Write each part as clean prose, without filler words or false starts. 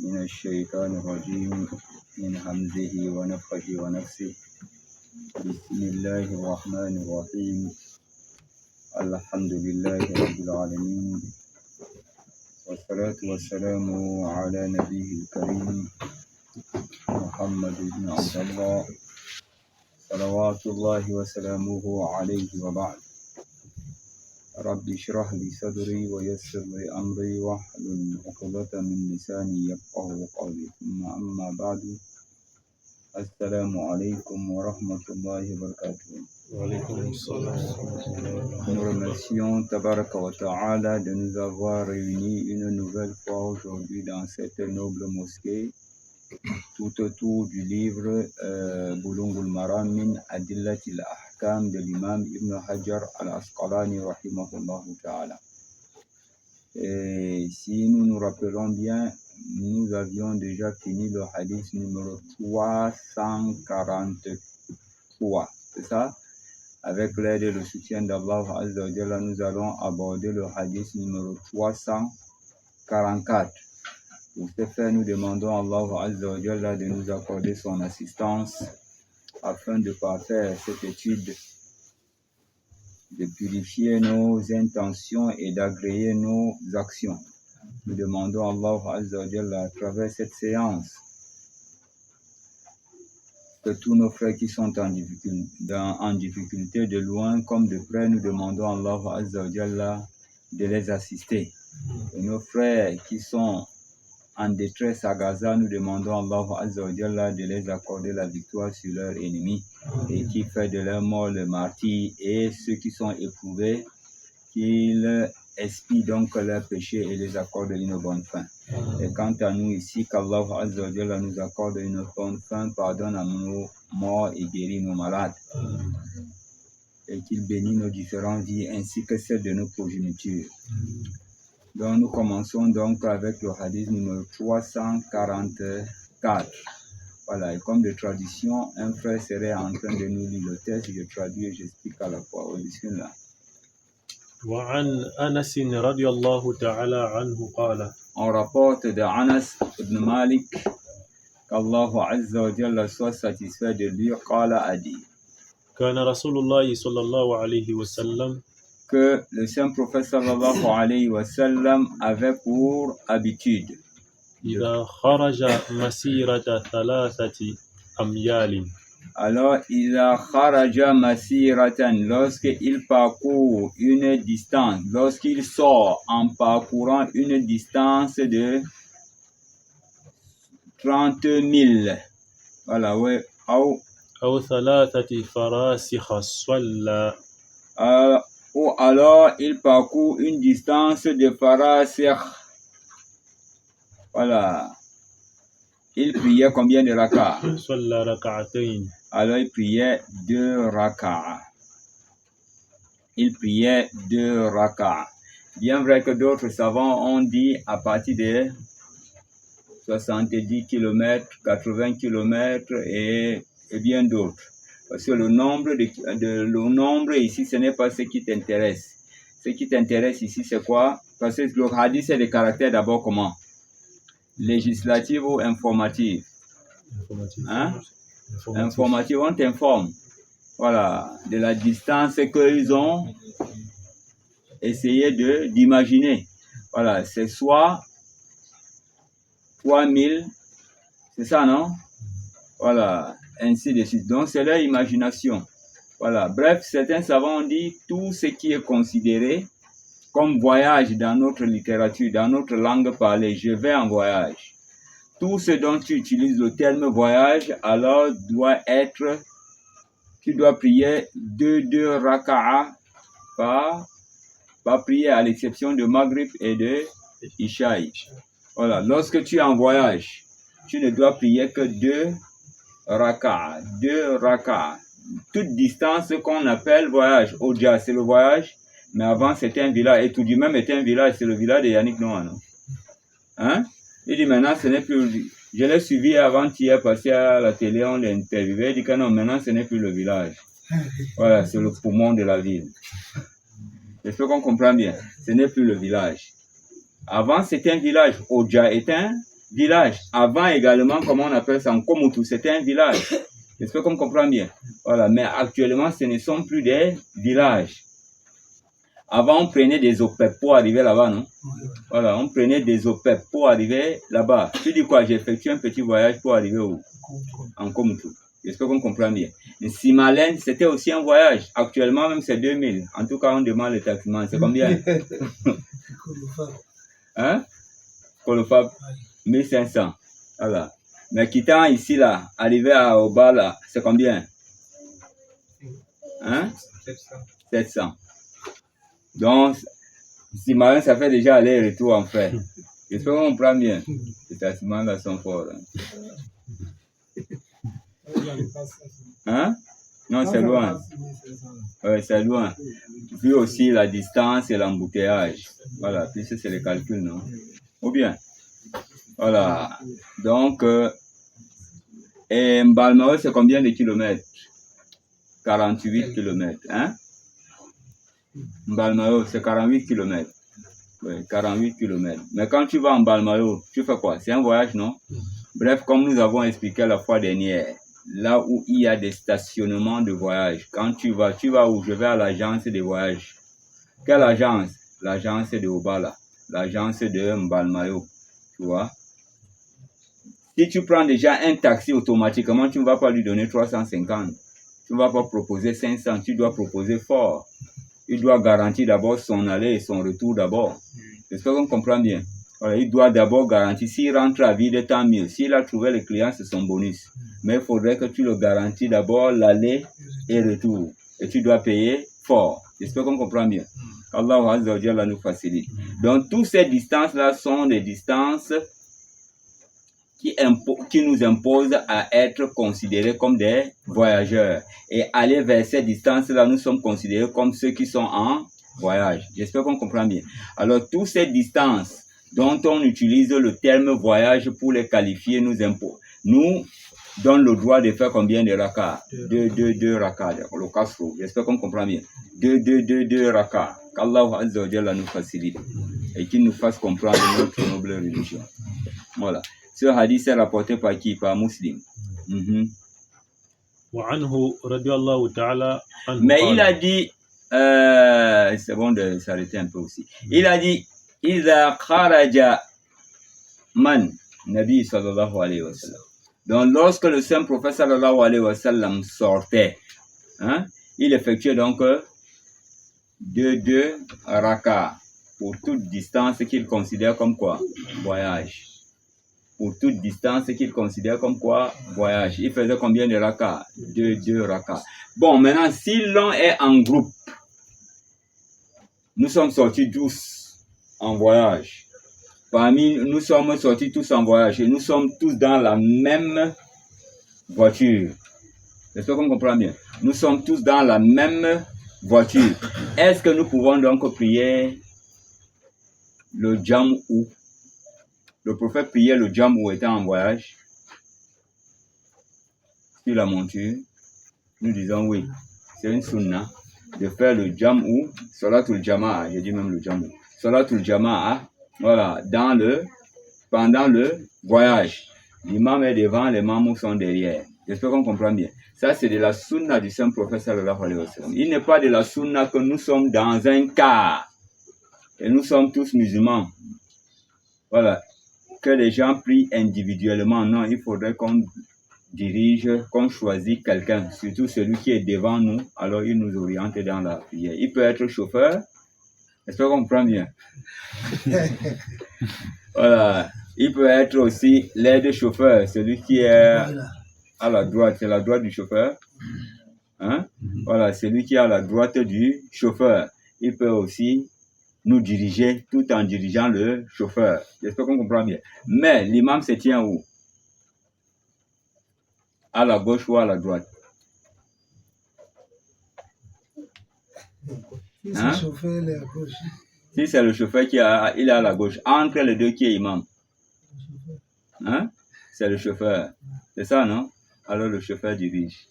من الشيطان الرجيم من همزه ونفخه ونفسه. بسم الله الرحمن الرحيم. الحمد لله رب العالمين، والصلاة والسلام على نبيه الكريم محمد بن عبد الله صلوات الله وسلامه عليه، وبعد. رب اشرح لي صدري ويسر لي أمري واحلل عقدة من لساني يفقهوا قولي، ثم أما بعد. السلام عليكم ورحمة الله وبركاته. Nous remercions Tabaraka wa Ta'ala de nous avoir réunis une nouvelle fois aujourd'hui dans cette noble mosquée, tout autour du livre Bouloughoul Maram min Adillatil Ahkam de l'imam Ibn Hajar al-Asqalani rahimahullah ta'ala. Et si nous nous rappelons bien, nous avions déjà fini le hadith numéro 343, c'est ça? Avec l'aide et le soutien d'Allah Azza wa Jalla, nous allons aborder le hadith numéro 344. Pour ce faire, nous demandons à Allah Azza wa Jalla de nous accorder son assistance afin de parfaire cette étude, de purifier nos intentions et d'agréer nos actions. Nous demandons à Allah Azza wa Jalla à travers cette séance que tous nos frères qui sont en difficulté de loin comme de près, nous demandons à Allah Azza wa Jalla de les assister. Et nos frères qui sont en détresse à Gaza, nous demandons à Allah Azza wa Jalla de les accorder la victoire sur leurs ennemis et qui fait de leur mort le martyr, et ceux qui sont éprouvés, qu'ils expient donc leurs péchés et les accorde une bonne fin. Et quant à nous ici, qu'Allah Azza wa Jalla nous accorde une bonne fin, pardonne à nos morts et guérit nos malades, et qu'il bénisse nos différentes vies ainsi que celles de nos progénitures. Donc nous commençons donc avec le hadith numéro 344. Voilà, et comme de tradition, un frère serait en train de nous lire le texte, je traduis et j'explique à la fois. Bismillah. وعن أنس رضي الله تعالى عنه قال. On rapporte de Anas ibn Malik, qu'Allah Azza wa Jalla soit satisfait de lui, qala a dit. كان رسول الله صلى الله عليه وسلم. Que le saint prophète sallallahu alayhi wa sallam avait pour habitude. إذا خرج مسيرة 3 أميال. Alors, إذا خرج مسيرة, lorsqu'il parcourt une distance, lorsqu'il sort en parcourant une distance de 30 000. Voilà, ouais. أو 3 فراسخ صلى. Ou alors il parcourt une distance de farasir. Voilà. Il priait combien de raka? صلى ركعتين. Alors il priait 2 raka. Il priait 2 raka. Bien vrai que d'autres savants ont dit à partir de 70 km, 80 km et bien d'autres. Parce que le nombre ici, ce n'est pas ce qui t'intéresse. Ce qui t'intéresse ici, c'est quoi? Parce que le hadith, c'est le caractère d'abord comment? Législatif ou informatif? Hein? Informatif, on t'informe. Voilà, de la distance qu'ils ont essayé d'imaginer. Voilà, c'est soit 3000, c'est ça, non? Voilà, ainsi de suite. Donc, c'est leur imagination. Voilà, bref, certains savants ont dit tout ce qui est considéré comme voyage dans notre littérature, dans notre langue parlée. Je vais en voyage. Tout ce dont tu utilises le terme voyage, alors tu dois prier 2 raka'a par prière, à l'exception de Maghrib et de Ishaï. Voilà, lorsque tu es en voyage, tu ne dois prier que 2 raka'a. 2 raka'a. Toute distance qu'on appelle voyage. Oja, c'est le voyage, mais avant c'était un village. Et tout du même était un village, c'est le village de Yannick Noah, non? Hein? Il dit maintenant ce n'est plus. Je l'ai suivi avant-hier, passé à la télé, on l'a interviewé. Il dit que non, maintenant ce n'est plus le village. Voilà, c'est le poumon de la ville. J'espère qu'on comprend bien. Ce n'est plus le village. Avant c'était un village. Oja est un village. Avant également, comment on appelle ça, en Komotou, c'était un village. J'espère qu'on comprend bien. Voilà, mais actuellement, ce ne sont plus des villages. Avant, on prenait des OPEP pour arriver là-bas, non? Voilà, on prenait des OPEP pour arriver là-bas. Tu dis quoi? J'ai effectué un petit voyage pour arriver où? En Komotou. J'espère qu'on comprend bien. Simalen, c'était aussi un voyage. Actuellement, même c'est 2000. En tout cas, on demande le taxement. C'est combien? Hein? Kolofab, 1500. Voilà. Mais quittant ici, là, arrivé à Oba, là, c'est combien? Hein? 700. Donc, Simalen, ça fait déjà aller-retour en fait. J'espère qu'on comprend bien. Les taximans là sont forts. Hein? Non, c'est loin. Oui, c'est loin. Vu aussi la distance et l'embouteillage. Voilà, puis c'est les calculs, non? Ou bien? Voilà. Donc, et Mbalmao, c'est combien de kilomètres? 48 kilomètres. Hein? Mbalmao, c'est 48 kilomètres. Oui, 48 kilomètres. Mais quand tu vas en Mbalmao, tu fais quoi? C'est un voyage, non? Bref, comme nous avons expliqué la fois dernière, là où il y a des stationnements de voyage, quand tu vas où? Je vais à l'agence de voyage. Quelle agence? L'agence de Obala, l'agence de Mbalmao, tu vois. Si tu prends déjà un taxi automatiquement, tu ne vas pas lui donner 350. Tu ne vas pas proposer 500, tu dois proposer fort. Il doit garantir d'abord son aller et son retour d'abord. J'espère qu'on comprend bien. Voilà, il doit d'abord garantir. S'il rentre à vide, tant mieux. S'il a trouvé le client, c'est son bonus. Mais il faudrait que tu le garantis d'abord l'aller et retour. Et tu dois payer fort. J'espère qu'on comprend bien. Allah Azza wa Jalla nous facilite. Donc, toutes ces distances-là sont des distances qui nous imposent à être considérés comme des voyageurs. Et aller vers ces distances-là, nous sommes considérés comme ceux qui sont en voyage. J'espère qu'on comprend bien. Alors, toutes ces distances dont on utilise le terme voyage pour les qualifier nous donne le droit de faire combien de rakas? Deux rakas, le kasro. J'espère qu'on comprend bien. Deux rakas. Qu'Allah Azza wa Jalla nous facilite et qu'il nous fasse comprendre notre noble religion. Voilà. Ce hadith est rapporté par qui? Par Muslim. Mais il a dit, c'est bon de s'arrêter un peu aussi. Il a dit, إذا خرج من Nabi sallallahu alayhi wa sallam. Donc lorsque le saint prophète sallallahu alayhi wa sallam sortait, hein, il effectuait donc deux rakas pour toute distance qu'il considère comme quoi? Voyage. Pour toute distance qu'il considère comme quoi? Voyage. Il faisait combien de rakas? Deux rakas. Bon, maintenant, si l'on est en groupe, nous sommes sortis tous en voyage. Nous sommes sortis tous en voyage et nous sommes tous dans la même voiture. J'espère qu'on comprend bien. Nous sommes tous dans la même voiture. Est-ce que nous pouvons donc prier le jam'ou? Le prophète priait le jam'ou étant en voyage sur la monture. Nous disons oui. C'est une sunna de faire le jam'ou, salatul jama'a, je dis même le jam'ou, salatul jama'a, voilà, pendant le voyage. L'imam est devant, les mamous sont derrière. J'espère qu'on comprend bien. Ça, c'est de la sunna du saint prophète sallallahu alayhi wa sallam. Il n'est pas de la sunna que nous sommes dans un car et nous sommes tous musulmans. Voilà. Que les gens prient individuellement. Non, il faudrait qu'on dirige, qu'on choisit quelqu'un, surtout celui qui est devant nous, alors il nous oriente dans la prière. Il peut être chauffeur. J'espère qu'on comprend bien. Voilà. Il peut être aussi l'aide-chauffeur, celui qui est à la droite, c'est la droite du chauffeur. Hein? Voilà, celui qui est à la droite du chauffeur. Il peut aussi nous diriger tout en dirigeant le chauffeur. J'espère qu'on comprend bien. Mais l'imam se tient où? À la gauche ou à la droite? Si c'est le chauffeur, il est à gauche. Si c'est le chauffeur il est à la gauche, entre les deux qui est imam? Hein? C'est le chauffeur. C'est ça, non? Alors le chauffeur dirige.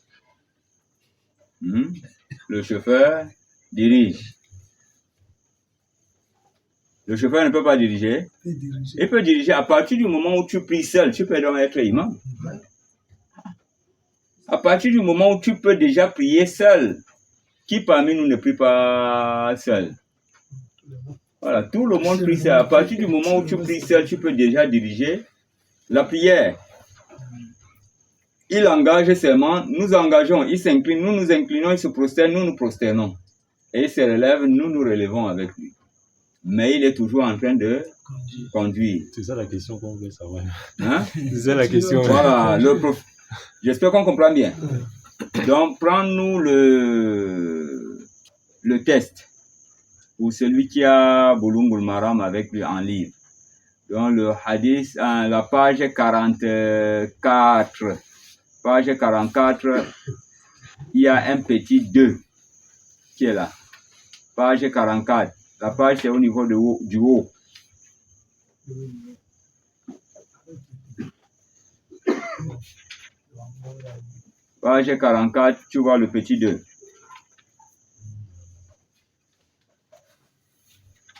Le chauffeur dirige. Le chauffeur ne peut pas diriger. Il peut diriger à partir du moment où tu pries seul, tu peux donc être imam. À partir du moment où tu peux déjà prier seul, qui parmi nous ne prie pas seul? Voilà, tout le monde prie seul. À partir du moment où tu pries seul, tu peux déjà diriger la prière. Il engage seulement, nous engageons, il s'incline, nous nous inclinons, il se prosterne, nous nous prosternons. Et il se relève, nous nous relevons avec lui. Mais il est toujours en train de conduire. C'est ça la question qu'on veut savoir. Hein? C'est ça la question. Voilà, j'espère qu'on comprend bien. Donc, prends-nous le test pour celui qui a Bouloungul Maram avec lui en livre. Donc, le hadith, la page 44. Page 44, il y a un petit 2 qui est là. Page 44. La page, c'est au niveau du haut. Page 44, tu vois le petit 2.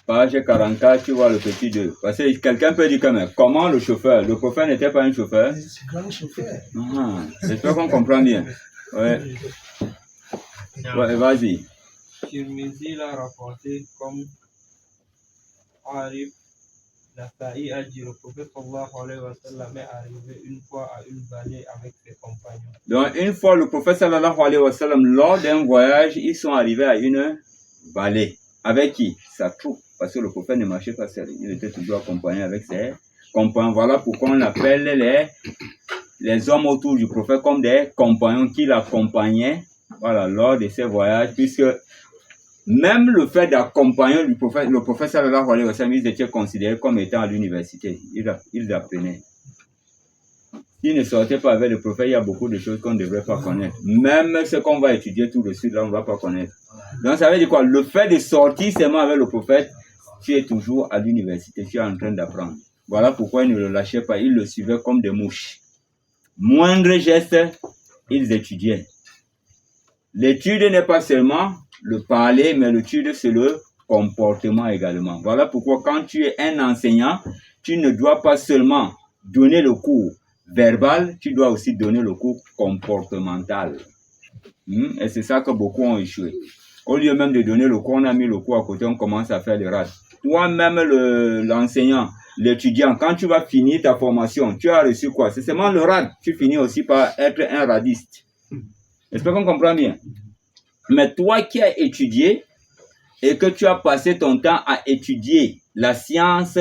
Page 44, tu vois le petit 2. Parce que quelqu'un peut dire quand même, comment le chauffeur? Le prophète n'était pas un chauffeur? C'est un grand chauffeur. J'espère qu'on comprend bien. Ouais. Ouais, vas-y. Tirmizi l'a rapporté comme Arif Nasa'i a dit le prophète sallallahu alayhi wa sallam est arrivé une fois à une vallée avec ses compagnons. Donc, une fois, le prophète sallallahu alayhi wa sallam, lors d'un voyage, ils sont arrivés à une vallée. Avec qui? Sa troupe. Parce que le prophète ne marchait pas seul. Il était toujours accompagné avec ses compagnons. Voilà pourquoi on appelle les hommes autour du prophète comme des compagnons qui l'accompagnaient, voilà, lors de ses voyages, puisque même le fait d'accompagner du prophète, le prophète sallallahu alayhi wa sallam, ils étaient considérés comme étant à l'université. Ils apprenaient. S'ils ne sortaient pas avec le prophète, il y a beaucoup de choses qu'on ne devrait pas connaître. Même ce qu'on va étudier tout de suite, là, on ne va pas connaître. Donc, ça veut dire quoi? Le fait de sortir seulement avec le prophète, tu es toujours à l'université, tu es en train d'apprendre. Voilà pourquoi ils ne le lâchaient pas, ils le suivaient comme des mouches. Moindre geste, ils étudiaient. L'étude n'est pas seulement le parler, mais l'étude, c'est le comportement également. Voilà pourquoi quand tu es un enseignant, tu ne dois pas seulement donner le cours verbal, tu dois aussi donner le cours comportemental. Et c'est ça que beaucoup ont échoué. Au lieu même de donner le cours, on a mis le cours à côté, on commence à faire les rades. Toi-même, l'enseignant, l'étudiant, quand tu vas finir ta formation, tu as reçu quoi? C'est seulement le rad. Tu finis aussi par être un radiste. J'espère qu'on comprend bien. Mais toi qui as étudié et que tu as passé ton temps à étudier la science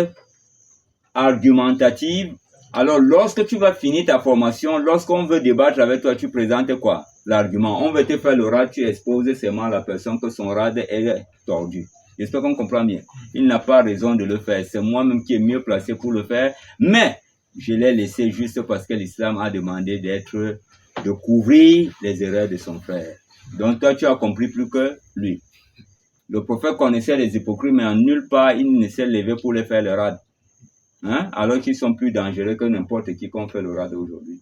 argumentative, alors lorsque tu vas finir ta formation, lorsqu'on veut débattre avec toi, tu présentes quoi? L'argument. On veut te faire le rad, tu exposes seulement à la personne que son rad est tordu. J'espère qu'on comprend bien. Il n'a pas raison de le faire. C'est moi-même qui est mieux placé pour le faire. Mais je l'ai laissé juste parce que l'islam a demandé de couvrir les erreurs de son frère. Donc toi, tu as compris plus que lui. Le prophète connaissait les hypocrites, mais en nulle part, il ne s'est levé pour les faire le rad. Alors qu'ils sont plus dangereux que n'importe qui qu'on fait le rad aujourd'hui.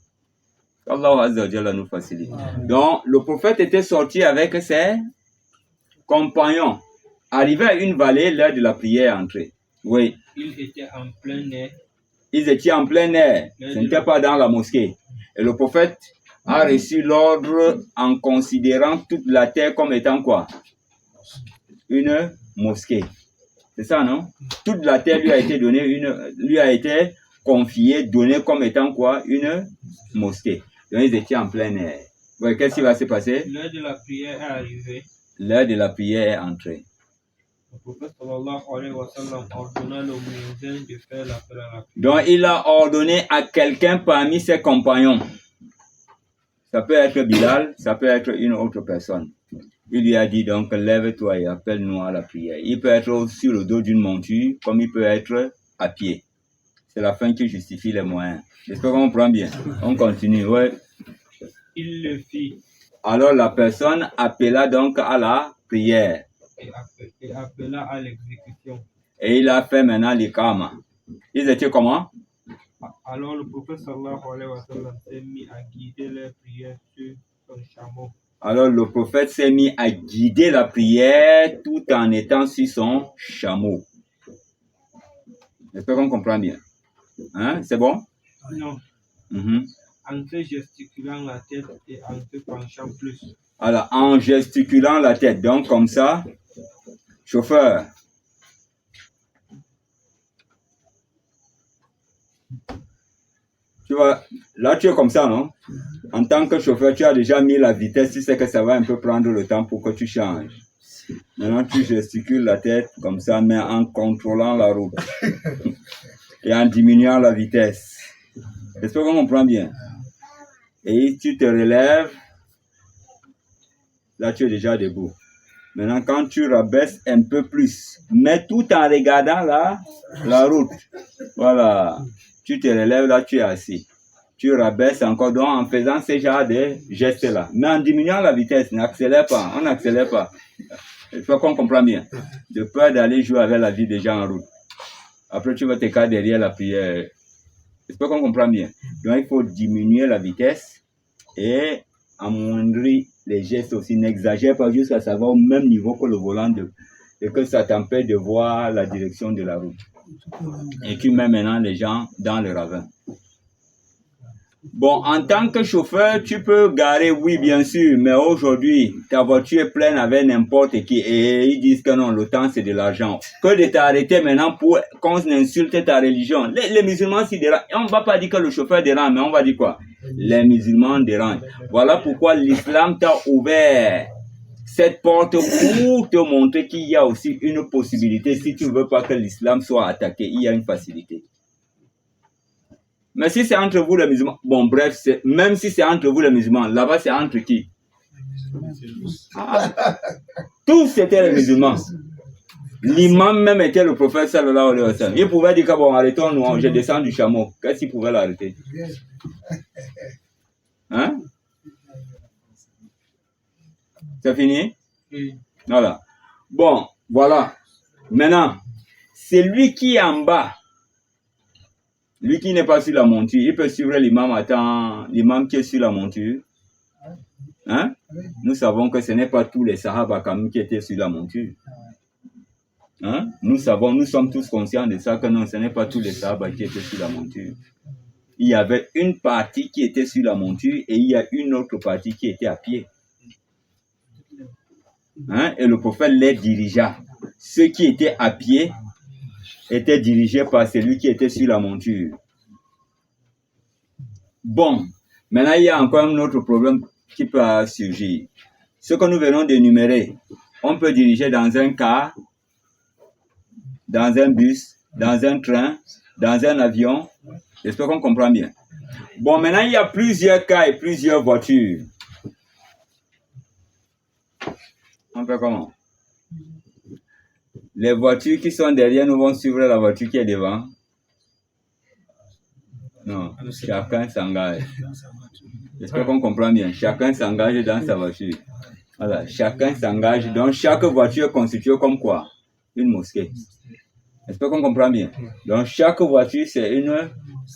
Allah Azza wa Jalla nous facilite. Donc, le prophète était sorti avec ses compagnons. Arrivé à une vallée, l'heure de la prière est entrée. Oui. Ils étaient en plein air. Ils étaient en plein air. Ce n'était pas dans la mosquée. Et le prophète a reçu l'ordre en considérant toute la terre comme étant quoi? Une mosquée. C'est ça, non? Toute la terre lui a été donnée, lui a été confiée, donnée comme étant quoi? Une mosquée. Donc ils étaient en plein air. Oui, qu'est-ce qui va se passer? L'heure de la prière est arrivée. L'heure de la prière est entrée. Le prophète sallallahu alayhi wa sallam ordonna le muezzin de faire l'appel à la prière. Donc il a ordonné à quelqu'un parmi ses compagnons. Ça peut être Bilal, ça peut être une autre personne. Il lui a dit donc, lève-toi et appelle-nous à la prière. Il peut être sur le dos d'une monture, comme il peut être à pied. C'est la fin qui justifie les moyens. J'espère qu'on comprend bien. On continue, ouais. Il le fit. Alors la personne appela donc à la prière. Et appela à l'exécution. Et il a fait maintenant l'ikama. Ils étaient comment? Alors le prophète sallallahu alayhi wa sallam s'est mis à guider les prières sur son chameau. Alors le prophète s'est mis à guider la prière tout en étant sur son chameau. J'espère qu'on comprend bien. Hein? C'est bon? Non. En te gesticulant la tête et en te penchant plus. Alors, en gesticulant la tête. Donc, comme ça, chauffeur. Tu vois, là, tu es comme ça, non? En tant que chauffeur, tu as déjà mis la vitesse. Tu sais que ça va un peu prendre le temps pour que tu changes. Maintenant, tu gesticules la tête comme ça, mais en contrôlant la route. Et en diminuant la vitesse. J'espère qu'on comprend bien. Et tu te relèves. Là, tu es déjà debout. Maintenant, quand tu rabaisses un peu plus, mais tout en regardant la route. Voilà. Tu te relèves, là, tu es assis. Tu rabaisses encore, donc en faisant ces genres de gestes-là. Mais en diminuant la vitesse, n'accélère pas. On n'accélère pas. Il faut qu'on comprenne bien. De peur d'aller jouer avec la vie des gens en route. Après, tu vas te caler derrière la prière. Il faut qu'on comprenne bien. Donc, il faut diminuer la vitesse et amoindrir les gestes aussi. N'exagère pas jusqu'à savoir au même niveau que le volant et que ça t'empêche de voir la direction de la route. Et tu mets maintenant les gens dans le ravin. Bon, en tant que chauffeur, tu peux garer, oui, bien sûr, mais aujourd'hui, ta voiture est pleine avec n'importe qui et ils disent que non, le temps, c'est de l'argent. Que de t'arrêter maintenant pour qu'on insulte ta religion. Les musulmans s'y dérangent. On ne va pas dire que le chauffeur dérange, mais on va dire quoi? Les musulmans dérangent. Voilà pourquoi l'islam t'a ouvert cette porte pour te montrer qu'il y a aussi une possibilité. Si tu ne veux pas que l'islam soit attaqué, il y a une facilité. Mais si c'est entre vous les musulmans, bon bref, même si c'est entre vous les musulmans, là-bas c'est entre qui? Tous c'était les musulmans. L'imam même était le prophète sallallahu alayhi wa sallam. Il pouvait dire que bon, arrêtons-nous, je descends du chameau. Qu'est-ce qu'il pouvait l'arrêter? Hein? C'est fini? Oui. Voilà. Bon, voilà. Maintenant, c'est lui qui est en bas. Lui qui n'est pas sur la monture, il peut suivre l'imam qui est sur la monture. Hein? Nous savons que ce n'est pas tous les Sahaba quand même qui étaient sur la monture. Hein? Nous sommes tous conscients de ça, que non, ce n'est pas tous les Sahaba qui étaient sur la monture. Il y avait une partie qui était sur la monture et il y a une autre partie qui était à pied. Hein? Et le prophète les dirigea. Ceux qui étaient à pied était dirigé par celui qui était sur la monture. Bon, maintenant il y a encore un autre problème qui peut surgir. Ce que nous venons d'énumérer, on peut diriger dans un car, dans un bus, dans un train, dans un avion. J'espère qu'on comprend bien. Bon, maintenant il y a plusieurs cars et plusieurs voitures. On fait comment? Les voitures qui sont derrière nous vont suivre la voiture qui est devant. Non, chacun s'engage. J'espère qu'on comprend bien. Chacun s'engage dans sa voiture. Voilà, chacun s'engage. Donc, chaque voiture est constituée comme quoi? Une mosquée. J'espère qu'on comprend bien. Donc, chaque voiture, c'est une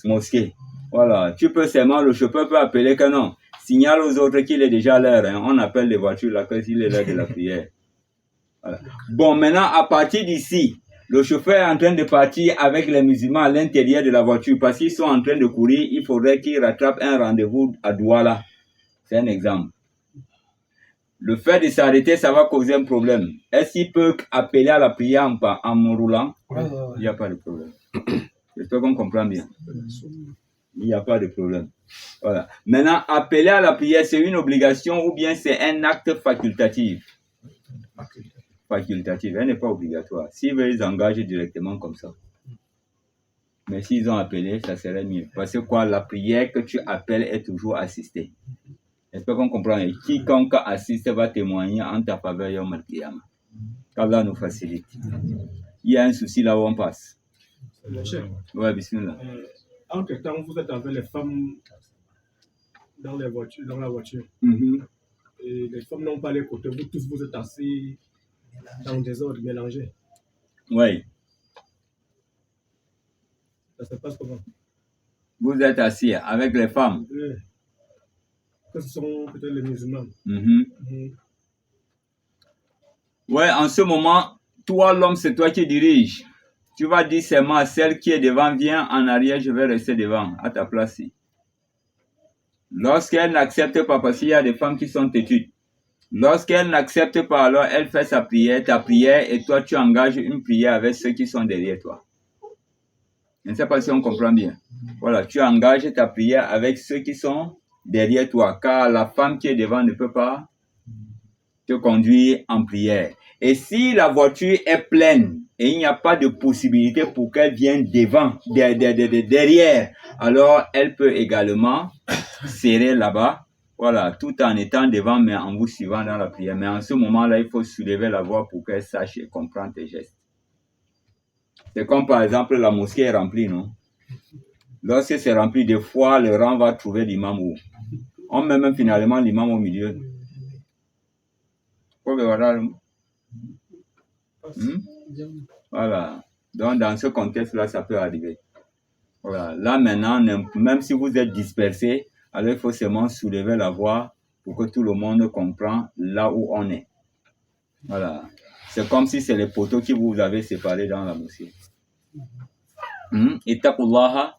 mosquée. Voilà, tu peux seulement, le chauffeur peut appeler que non. Signale aux autres qu'il est déjà à l'heure. Hein. On appelle les voitures là que s'il est l'heure de la prière. Voilà. Bon, maintenant, à partir d'ici, le chauffeur est en train de partir avec les musulmans à l'intérieur de la voiture parce qu'ils sont en train de courir. Il faudrait qu'ils rattrapent un rendez-vous à Douala. C'est un exemple. Le fait de s'arrêter, ça va causer un problème. Est-ce qu'il peut appeler à la prière en roulant? Il n'y a pas de problème. J'espère qu'on comprend bien. Il n'y a pas de problème. Voilà. Maintenant, appeler à la prière, c'est une obligation ou bien c'est un acte facultatif? Facultative, elle n'est pas obligatoire. S'ils veulent, ils engagent directement comme ça. Mais s'ils ont appelé, ça serait mieux. Parce que quoi, la prière que tu appelles est toujours assistée. J'espère qu'on comprend. Et quiconque assiste va témoigner en ta faveur Yom Al-Qiyamah. qu'Allah nous facilite. Il y a un souci là où on passe. Ouais, bismillah. Entre-temps, vous êtes avec les femmes dans la voiture. Et les femmes n'ont pas les côtés. Vous tous, vous êtes assis dans des ordres mélangés. Oui. Ça se passe comment? Vous êtes assis avec les femmes. Oui. Que ce sont peut-être les musulmans. Ouais, en ce moment, toi, l'homme, c'est toi qui diriges. Tu vas dire seulement à celle qui est devant, viens en arrière, je vais rester devant, à ta place. Lorsqu'elle n'accepte pas, parce qu'il y a des femmes qui sont têtues, lorsqu'elle n'accepte pas, alors elle fait sa prière, ta prière, et toi tu engages une prière avec ceux qui sont derrière toi. Je ne sais pas si on comprend bien. Voilà, tu engages ta prière avec ceux qui sont derrière toi, car la femme qui est devant ne peut pas te conduire en prière. Et si la voiture est pleine et il n'y a pas de possibilité pour qu'elle vienne derrière, alors elle peut également serrer là-bas, voilà, tout en étant devant, mais en vous suivant dans la prière. Mais en ce moment-là, il faut soulever la voix pour qu'elle sache et comprenne tes gestes. C'est comme par exemple la mosquée est remplie, non? Lorsque c'est rempli, des fois, le rang va trouver l'imam où? On met même finalement l'imam au milieu. Voilà. Donc, dans ce contexte-là, ça peut arriver. Voilà. Là, maintenant, même si vous êtes dispersés, alors il faut seulement soulever la voix pour que tout le monde comprenne là où on est. Voilà. C'est comme si c'est les poteaux qui vous avez séparés dans la mosquée. Ittaqullaha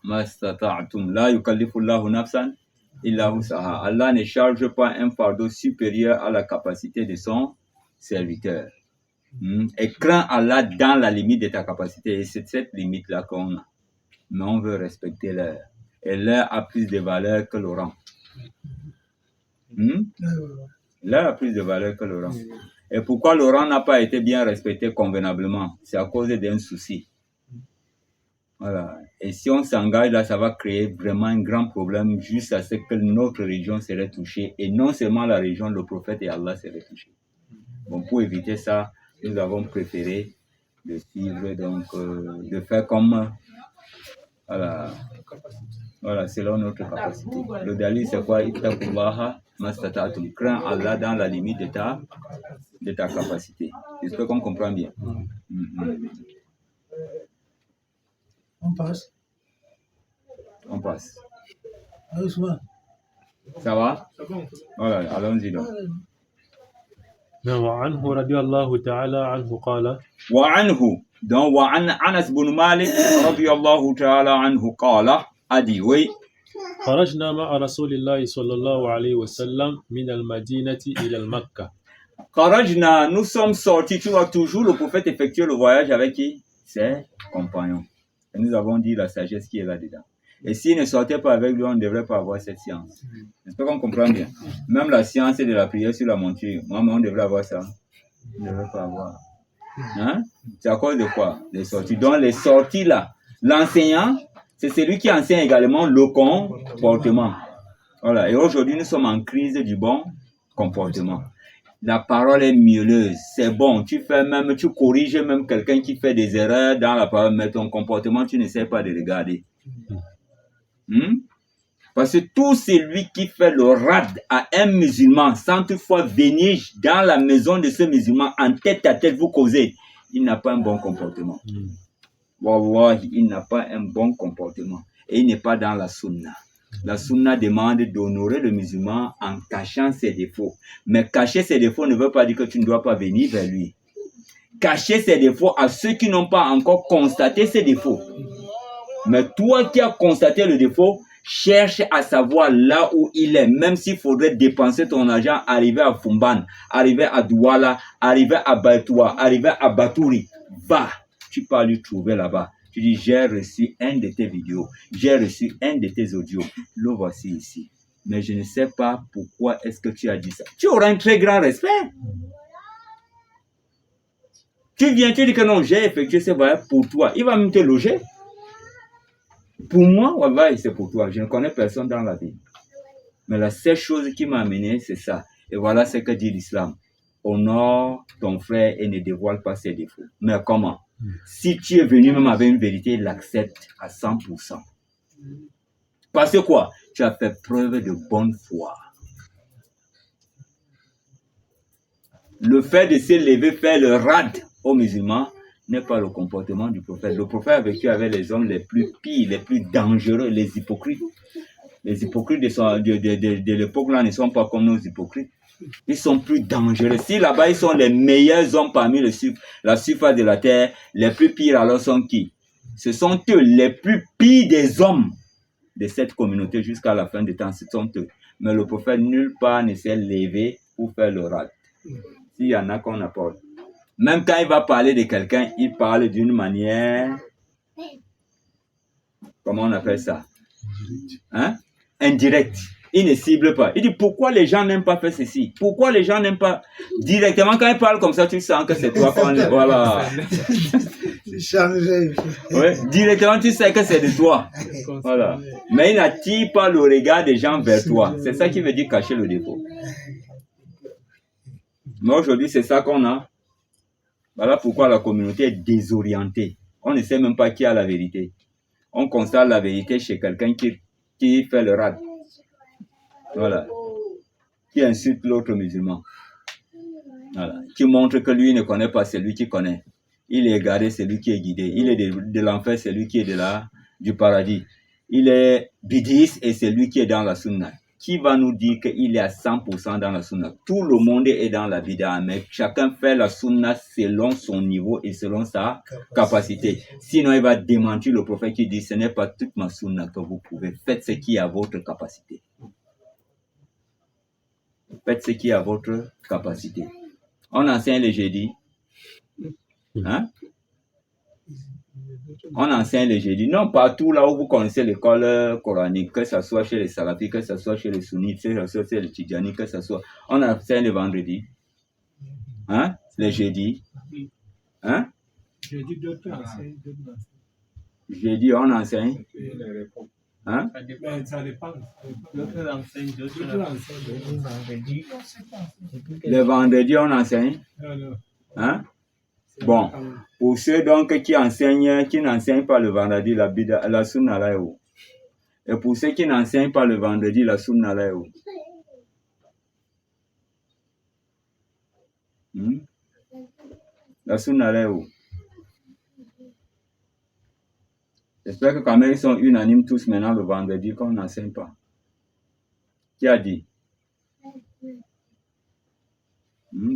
mastata'tum la yukallifullahu nafsan illa wus'aha. Allah ne charge pas un fardeau supérieur à la capacité de son serviteur. Et crains Allah dans la limite de ta capacité. Et c'est cette limite-là qu'on a. Mais on veut respecter l'heure. Et l'heure a plus de valeur que le rang. L'heure a plus de valeur que le rang. Et pourquoi le rang n'a pas été bien respecté convenablement? C'est à cause d'un souci. Voilà. Et si on s'engage là, ça va créer vraiment un grand problème juste à ce que notre région serait touchée. Et non seulement la région, le prophète et Allah seraient touchés. Bon, pour éviter ça, nous avons préféré de suivre, donc, de faire comme, voilà, selon notre capacité. Le dalil, c'est quoi? Ittaqullaha mastata'tum. Crains Allah dans la limite de ta capacité. J'espère qu'on comprend bien. On passe. On passe. Ousmane. Ça va? Voilà, allons-y donc. وعنه رضي الله تعالى عنه قال وعنه donc وعن أنس بن مالك رضي الله تعالى عنه قال أدي وي خرجنا مع رسول الله صلى الله عليه وسلم من المدينة إلى المكة. خرجنا, nous sommes sortis. Tu vois, toujours le prophète effectue le voyage avec qui? Ses compagnons. Et nous avons dit la sagesse qui est là-dedans. Et s'il ne sortait pas avec lui, on ne devrait pas avoir cette science. J'espère qu'on comprend bien. Même la science de la prière sur la monture, moi, on devrait avoir ça. On ne devrait pas avoir. Hein? C'est à cause de quoi? Les sorties. Donc, les sorties là, l'enseignant, c'est celui qui enseigne également le comportement. Voilà. Et aujourd'hui, nous sommes en crise du bon comportement. La parole est mielleuse, c'est bon. Tu corriges même quelqu'un qui fait des erreurs dans la parole, mais ton comportement, tu n'essaies pas de regarder. Parce que tout celui qui fait le rad à un musulman sans toutefois venir dans la maison de ce musulman en tête à tête vous causer, il n'a pas un bon comportement. Wallahi, il n'a pas un bon comportement et il n'est pas dans la sunna. La sunna demande d'honorer le musulman en cachant ses défauts. Mais cacher ses défauts ne veut pas dire que tu ne dois pas venir vers lui. Cacher ses défauts à ceux qui n'ont pas encore constaté ses défauts. Mais toi qui as constaté le défaut, cherche à savoir là où il est, même s'il faudrait dépenser ton argent, arriver à Fumban, arriver à Douala, arriver à Baitoua, arriver à Batouri. Va, tu peux lui trouver là-bas. Tu dis, j'ai reçu un de tes vidéos, j'ai reçu un de tes audios, le voici ici. Mais je ne sais pas pourquoi est-ce que tu as dit ça. Tu auras un très grand respect. Tu viens, tu dis que non, j'ai effectué ce voyage pour toi. Il va même te loger. Pour moi, wallah, c'est pour toi. Je ne connais personne dans la vie. Mais la seule chose qui m'a amené, c'est ça. Et voilà ce que dit l'islam. Honore ton frère et ne dévoile pas ses défauts. Mais comment? Si tu es venu même avec une vérité, il l'accepte à 100%. Parce que quoi? Tu as fait preuve de bonne foi. Le fait de se lever, faire le rad aux musulmans, n'est pas le comportement du prophète. Le prophète a vécu avec les hommes les plus pires, les plus dangereux, les hypocrites. Les hypocrites de l'époque là ne sont pas comme nos hypocrites. Ils sont plus dangereux. Si là-bas, ils sont les meilleurs hommes parmi la surface de la terre, les plus pires alors sont qui? Ce sont eux, les plus pires des hommes de cette communauté jusqu'à la fin des temps. Ce sont eux. Mais le prophète, nulle part ne s'est levé pour faire le rad. S'il y en a qu'on apporte. Même quand il va parler de quelqu'un, il parle d'une manière... Comment on appelle ça? Hein? Indirect. Il ne cible pas. Il dit pourquoi les gens n'aiment pas faire ceci? Pourquoi les gens n'aiment pas directement quand il parle comme ça, tu sens que c'est toi qu'on voilà. Ouais, directement tu sais que c'est de toi. Voilà. Mais il n'attire pas le regard des gens vers toi. C'est ça qui veut dire cacher le défaut. Mais aujourd'hui, c'est ça qu'on a. Voilà pourquoi la communauté est désorientée. On ne sait même pas qui a la vérité. On constate la vérité chez quelqu'un qui fait le rad. Voilà. Qui insulte l'autre musulman. Voilà. Qui montre que lui ne connaît pas, c'est lui qui connaît. Il est égaré, c'est lui qui est guidé. Il est de l'enfer, c'est lui qui est du paradis. Il est bidiste et c'est lui qui est dans la sunna. Qui va nous dire qu'il est à 100% dans la sunna? Tout le monde est dans la bid'a, mais chacun fait la sunna selon son niveau et selon sa capacité. Sinon, il va démentir le prophète qui dit, ce n'est pas toute ma sunna que vous pouvez. Faites ce qui est à votre capacité. Faites ce qui est à votre capacité. On enseigne le jeudi. Hein? On enseigne le jeudi. Non, partout là où vous connaissez l'école coranique, que ce soit chez les salafis, que ce soit chez les sunnites, que ce soit chez les tidjanis, que ce soit... On enseigne le vendredi. Hein? Le jeudi. Hein? Jeudi, d'autres enseignent, d'autres enseignent. Jeudi, on enseigne. Hein? Ça dépend. D'autres enseignent, d'autres enseignent. Le vendredi, on enseigne. Hein? Bon, pour ceux donc qui n'enseignent pas le vendredi, la sunna là est où? Et pour ceux qui n'enseignent pas le vendredi, la sunna là est où? La sunna là est où? J'espère que quand même ils sont unanimes tous maintenant le vendredi qu'on n'enseigne pas. Qui a dit?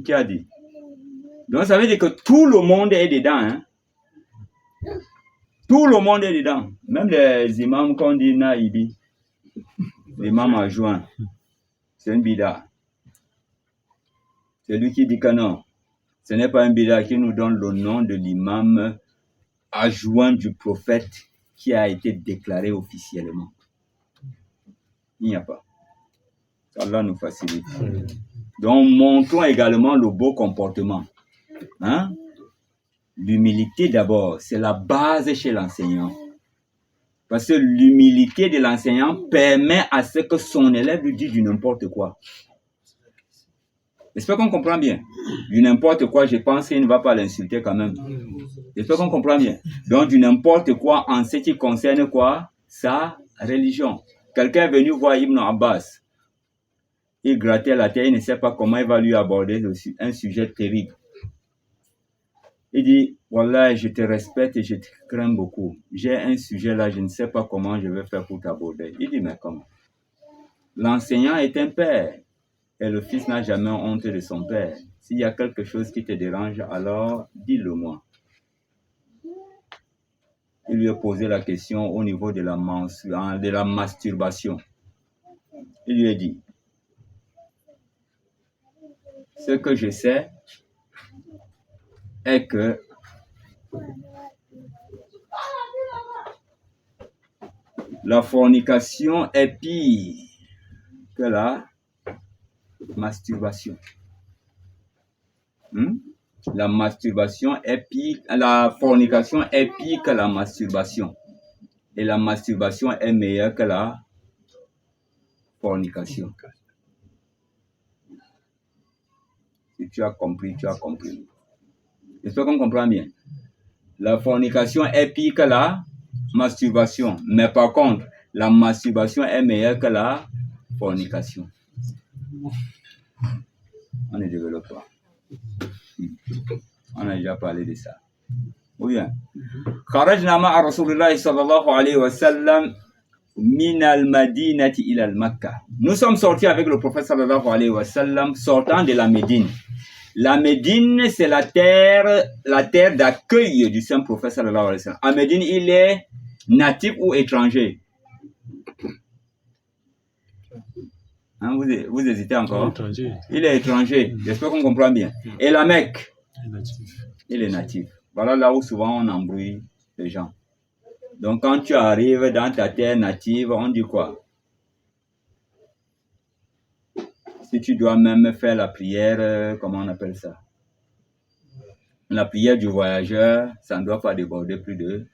Qui a dit? Donc ça veut dire que tout le monde est dedans. Hein? Tout le monde est dedans. Même les imams qu'on dit naïbi. L'imam adjoint. C'est une bida. C'est lui qui dit que non. Ce n'est pas un bida qui nous donne le nom de l'imam adjoint du prophète qui a été déclaré officiellement. Il n'y a pas. Allah nous facilite. Donc montrons également le beau comportement. Hein? L'humilité d'abord, c'est la base chez l'enseignant. Parce que l'humilité de l'enseignant permet à ce que son élève lui dise du n'importe quoi. J'espère qu'on comprend bien. Du n'importe quoi, je pense qu'il ne va pas l'insulter quand même. J'espère qu'on comprend bien. Donc du n'importe quoi en ce qui concerne quoi? Sa religion. Quelqu'un est venu voir Ibn Abbas. Il grattait la terre, il ne sait pas comment il va lui aborder un sujet terrible. Il dit, Wallah, je te respecte et je te crains beaucoup. J'ai un sujet là, je ne sais pas comment je vais faire pour t'aborder. Il dit, mais comment? L'enseignant est un père et le fils n'a jamais honte de son père. S'il y a quelque chose qui te dérange, alors dis-le-moi. Il lui a posé la question au niveau de la masturbation. Il lui a dit, ce que je sais est que la fornication est pire que la masturbation. La masturbation est pire, la fornication est pire que la masturbation. Et la masturbation est meilleure que la fornication. Si tu as compris, tu as compris. J'espère qu'on comprend bien. La fornication est pire que la masturbation. Mais par contre, la masturbation est meilleure que la fornication. On ne développe pas. On a déjà parlé de ça. Ou bien. Kharajna ma'a Rasulullah sallallahu alayhi wa sallam min al-Madinati ila al-Makkah. Nous sommes sortis avec le prophète sallallahu alayhi wa sallam, sortant de la Médine. La Médine, c'est la terre d'accueil du saint prophète sallallahu alayhi wa sallam. À Médine, il est natif ou étranger? Hein, vous hésitez encore? Étranger. Il est étranger. J'espère qu'on comprend bien. Et la Mecque? Natif. Il est natif. Voilà là où souvent on embrouille les gens. Donc quand tu arrives dans ta terre native, on dit quoi? Si tu dois même faire la prière, comment on appelle ça? La prière du voyageur, ça ne doit pas déborder plus de...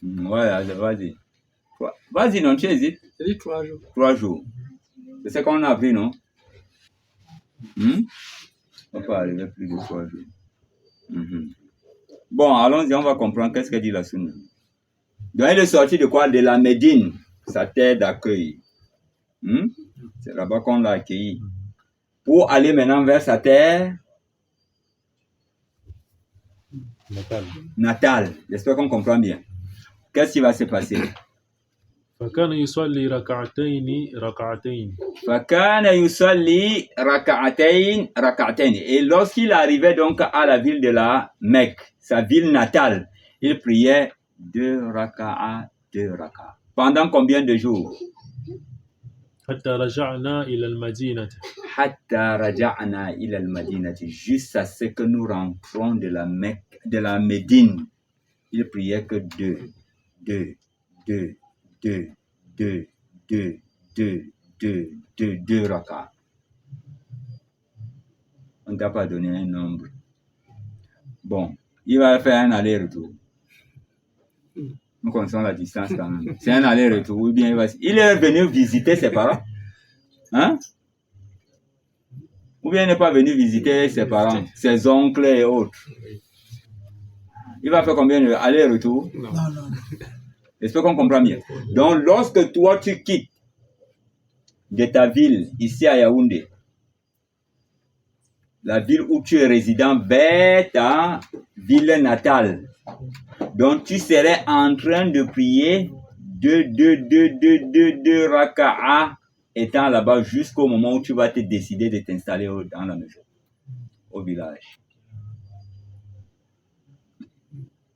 Ouais, vas-y. Vas-y, non, tu hésites. C'est dit 3 jours. 3 jours. C'est ce qu'on a appris, non? On ne peut pas arriver plus de 3 jours. Bon, allons-y, on va comprendre qu'est-ce que dit la sunna. Donc, il est sorti de quoi? De la Médine, sa terre d'accueil. C'est là-bas qu'on l'a accueilli. Pour aller maintenant vers sa terre natale. J'espère qu'on comprend bien. Qu'est-ce qui va se passer? فكان يصلي ركعتين. فكان يصلي ركعتين. Et lorsqu'il arrivait donc à la ville de la Mecque, sa ville natale, il priait 2 raka'a. Pendant combien de jours? حتى رجعنا إلى المدينة. حتى رجعنا إلى المدينة. Jusqu'à ce que nous rentrons de la Mecque, de la Médine. Il priait que 2 raka. On ne t'a pas donné un nombre. Bon, il va faire un aller-retour. Nous connaissons la distance quand même. C'est un aller-retour. Ou bien il est venu visiter ses parents. Hein? Ou bien il n'est pas venu visiter ses parents, ses oncles et autres. Il va faire combien de aller-retour? Non. J'espère qu'on comprend bien. Donc, lorsque toi, tu quittes de ta ville, ici à Yaoundé, la ville où tu es résident, vers ta ville natale, donc tu serais en train de prier 2 raka'a, étant là-bas jusqu'au moment où tu vas te décider de t'installer dans la maison, au village.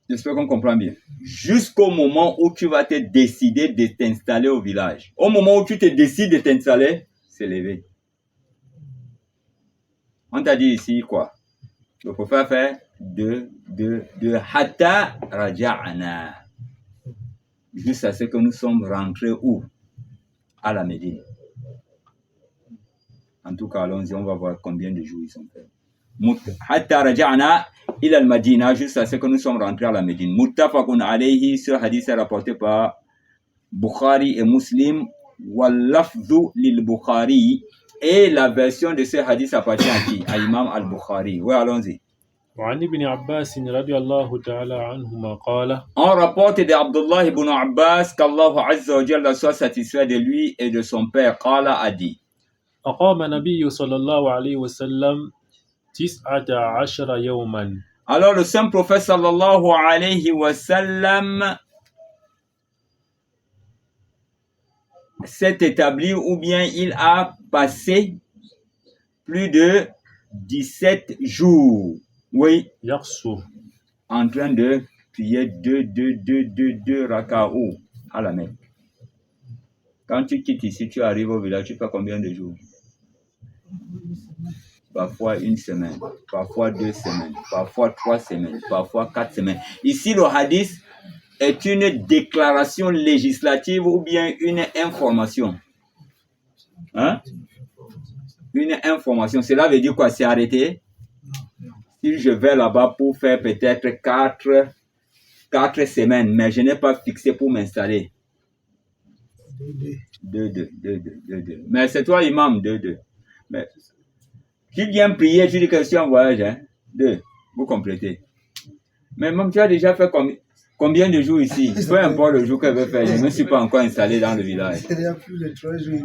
J'espère qu'on comprend bien. Jusqu'au moment où tu vas te décider de t'installer au village. Au moment où tu te décides de t'installer, c'est levé. On t'a dit ici quoi? Le prophète fait 2 hatta raja'na. Jusqu'à ce que nous sommes rentrés où? À la Médine. En tout cas, allons-y, on va voir combien de jours ils sont faits. Hatta raja'na ila al-Madina, jusqu'à ce que nous sommes rentrés à la Médine. Muttafaqun alayhi, ce hadith est rapporté par Bukhari et Muslim. Wal lafdhu lil Bukhari. Et la version de ce hadith appartient à qui? À Imam al-Bukhari. Oui, allons-y. وعن ابن عباس رضي الله تعالى عنهما قال. On rapporte d'Abdullah ibn Abbas qu'Allah Azza wa Jalla soit satisfait de lui et de son père. Qala a dit. أقام النبي صلى الله عليه وسلم 19 يوما. Alors le saint prophète sallallahu alayhi wa sallam s'est établi, ou bien il a passé plus de 17 jours, oui, يقصر. en train de prier 2 raka'ou à la Mecque. Quand tu quittes ici, tu arrives au village, tu fais combien de jours? Parfois 1 semaine, parfois 2 semaines, parfois 3 semaines, parfois 4 semaines. Ici, le hadith est une déclaration législative ou bien une information. Hein? Une information. Cela veut dire quoi? C'est arrêté? Si je vais là-bas pour faire peut-être 4 semaines, mais je n'ai pas fixé pour m'installer. 2. Mais c'est toi, imam, 2. Mais tu viens prier, tu dis que je suis en voyage, hein? 2. Vous complétez. Mais même tu as déjà fait combien de jours ici? Peu importe le jour qu'elle veut faire, je ne me suis pas encore installé dans le village. Il y a plus de 3 jours.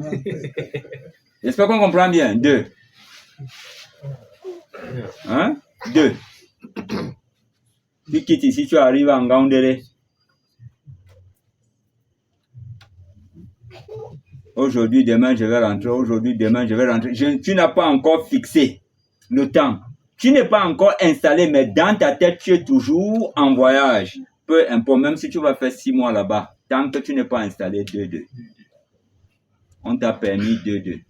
J'espère qu'on comprend bien. 2. Hein? 2. Tu quittes ici, tu arrives en Gaoundéré. Aujourd'hui, demain, je vais rentrer. Aujourd'hui, demain, je vais rentrer. Tu n'as pas encore fixé le temps. Tu n'es pas encore installé, mais dans ta tête, tu es toujours en voyage. Peu importe, même si tu vas faire 6 mois là-bas, tant que tu n'es pas installé 2-2. On t'a permis 2-2.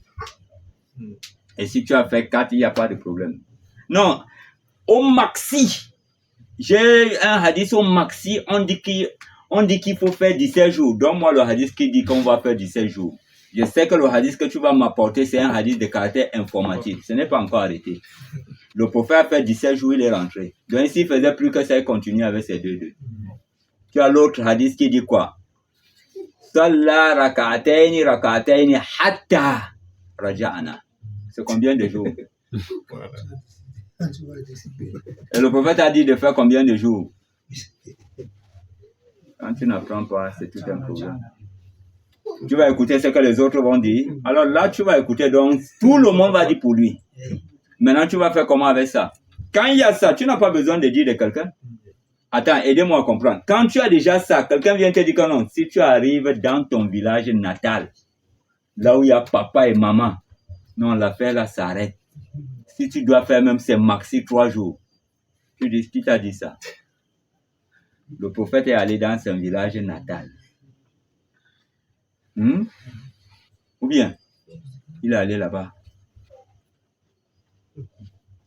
Et si tu as fait 4, il n'y a pas de problème. Non, au maxi, j'ai un hadith au maxi, on dit qu'il faut faire 17 jours. Donne-moi le hadith qui dit qu'on va faire 17 jours. Je sais que le hadith que tu vas m'apporter, c'est un hadith de caractère informatif. Ce n'est pas encore arrêté. Le prophète a fait 17 jours, il est rentré. Donc s'il faisait plus que ça, il continue avec ses 2-2. Tu as l'autre hadith qui dit quoi? Salla rak'ataini hatta raja'na. C'est combien de jours? Et le prophète a dit de faire combien de jours? Quand tu n'apprends pas, c'est tout un problème. Tu vas écouter ce que les autres vont dire. Alors là, tu vas écouter, donc tout le monde va dire pour lui. Maintenant, tu vas faire comment avec ça? Quand il y a ça, tu n'as pas besoin de dire de quelqu'un. Attends, aidez-moi à comprendre. Quand tu as déjà ça, quelqu'un vient te dire que non, si tu arrives dans ton village natal, là où il y a papa et maman, non, l'affaire là s'arrête. Si tu dois faire même c'est maxi 3 jours, tu dis, qui t'a dit ça? Le prophète est allé dans son village natal. Ou bien, il est allé là-bas.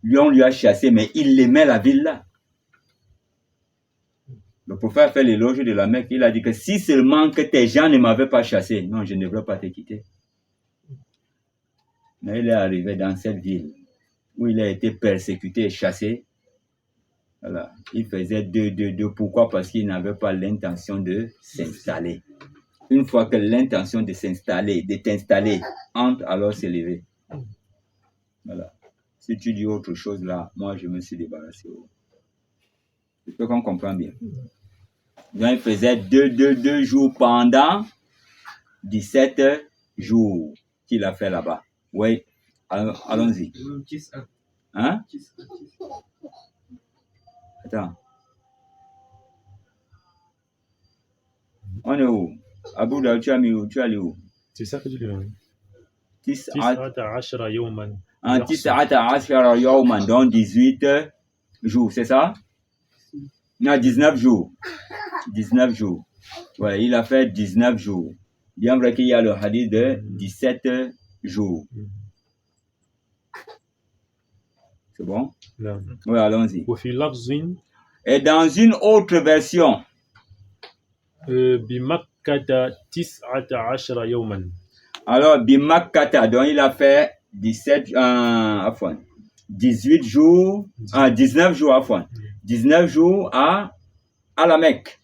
Lui, on lui a chassé, mais il aimait la ville là. Le prophète a fait l'éloge de la Mecque. Il a dit que si seulement que tes gens ne m'avaient pas chassé, non, je ne veux pas te quitter. Mais il est arrivé dans cette ville où il a été persécuté et chassé. Voilà. Il faisait 2. Pourquoi? Parce qu'il n'avait pas l'intention de s'installer. Une fois que l'intention de s'installer, de t'installer, entre, alors s'élever. Voilà. Si tu dis autre chose là, moi je me suis débarrassé. Je peux qu'on comprenne bien. Donc il faisait 2 jours pendant 17 jours qu'il a fait là-bas. Oui, allons-y. Hein? Attends. On est où? Abu Dhabi, tu as mis où? Tu es allé où? C'est ça que je dis. Tis'at 10 yawman. ashara yawman, donc 18 jours, c'est ça? Non, 19 jours. 19 jours. Ouais, il a fait 19 jours. Bien vrai qu'il y a le hadith de 17 jours. C'est bon? Non. Oui, allons-y. وفي لفظ Et dans une autre version, بمكة 19 يوما. alors, Bimakkata, donc il a fait 18 jours, 19 jours, 19 jours à la Mecque.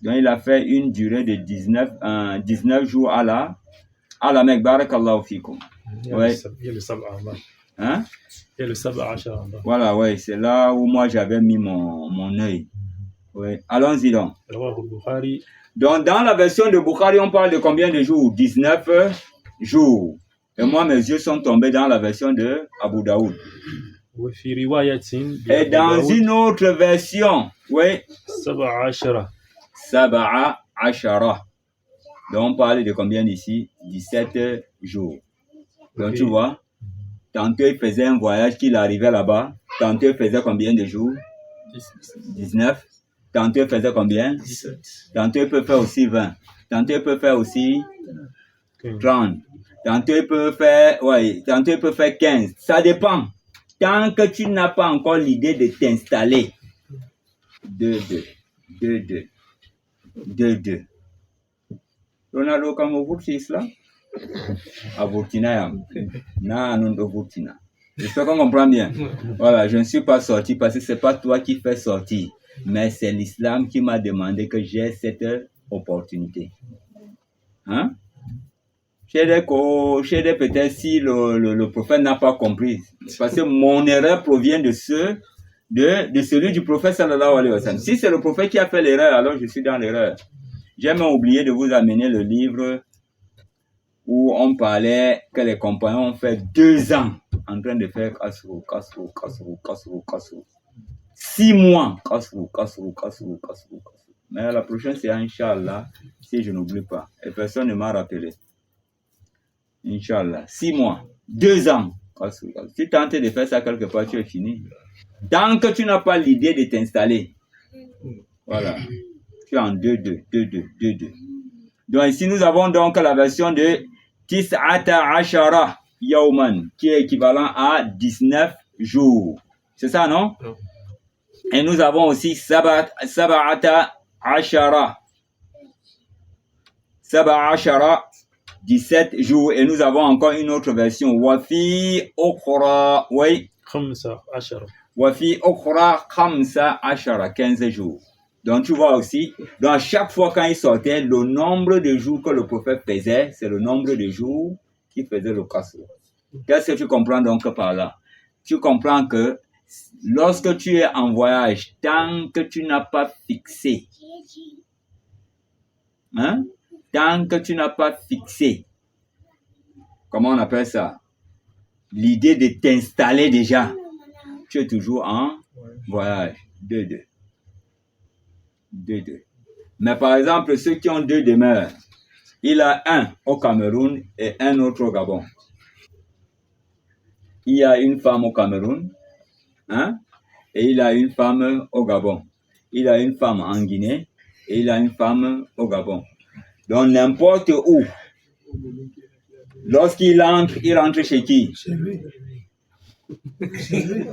Donc il a fait une durée de 19 jours à la Mecque. Barakallahu fikum. Ouais. Il y a le sab'a. Hein? Il y a le sab'a ashara. Voilà, ouais, c'est là où moi j'avais mis mon œil. Ouais. Allons-y donc. رواه البخاري. Donc dans la version de Bukhari, on parle de combien de jours? 19 jours. Et moi, mes yeux sont tombés dans la version de Abu Daoud. وفي رواية Et dans une autre version, oui, 17. Saba'a Ashara. Donc on parle de combien ici? 17 jours. Donc tu vois, tantôt il faisait un voyage qu'il arrivait là-bas, tantôt il faisait combien de jours? 19. Tantôt il faisait combien? 17. Tantôt il peut faire aussi 20. Tantôt il peut faire aussi 30. Tantôt il peut faire, tantôt il peut faire 15. Ça dépend. Tant que tu n'as pas encore l'idée de t'installer. 2-2. Ronaldo comme au Burkina, à Burkina, non au Burkina. J'espère qu'on comprend bien. Voilà, je ne suis pas sorti parce que c'est pas toi qui fais sortir, mais c'est l'islam qui m'a demandé que j'ai cette opportunité. Hein? Chez des peut-être si le prophète n'a pas compris, parce que mon erreur provient de celui du prophète sallallahu alayhi wa sallam. Si c'est le prophète qui a fait l'erreur, alors je suis dans l'erreur. J'ai même oublié de vous amener le livre où on parlait que les compagnons ont fait 2 ans en train de faire kasrou. 6 mois kasrou. Mais la prochaine, c'est Inch'Allah, si je n'oublie pas. Et personne ne m'a rappelé. Inch'Allah. 6 mois, 2 ans. Si tu tentes de faire ça quelque part, tu es fini. Tant que tu n'as pas l'idée de t'installer, voilà. Tu es en 2-2, 2-2, 2-2. Donc ici, nous avons donc la version de Tis'ata Ashara Yawman, qui est équivalent à 19 jours. C'est ça, non? Non. Et nous avons aussi Sab'ata Ashara. Sab'a Ashara, 17 jours. Et nous avons encore une autre version. Wafi Okhra, oui. 15 عشرة. Wafi Okhra Khamsa Ashara, 15 jours. Donc tu vois aussi, donc à chaque fois quand il sortait, le nombre de jours que le prophète faisait, c'est le nombre de jours qu'il faisait le kassour. Qu'est-ce que tu comprends donc par là? Tu comprends que lorsque tu es en voyage, tant que tu n'as pas fixé, hein? Tant que tu n'as pas fixé, comment on appelle ça? L'idée de t'installer déjà, tu es toujours en voyage. 2-2. 2-2. Mais par exemple, ceux qui ont 2 demeures, il a un au Cameroun et un autre au Gabon. Il y a une femme au Cameroun, hein, et il a une femme au Gabon. Il a une femme en Guinée et il a une femme au Gabon. Donc n'importe où, lorsqu'il entre, il rentre chez qui? Chez lui. Chez lui.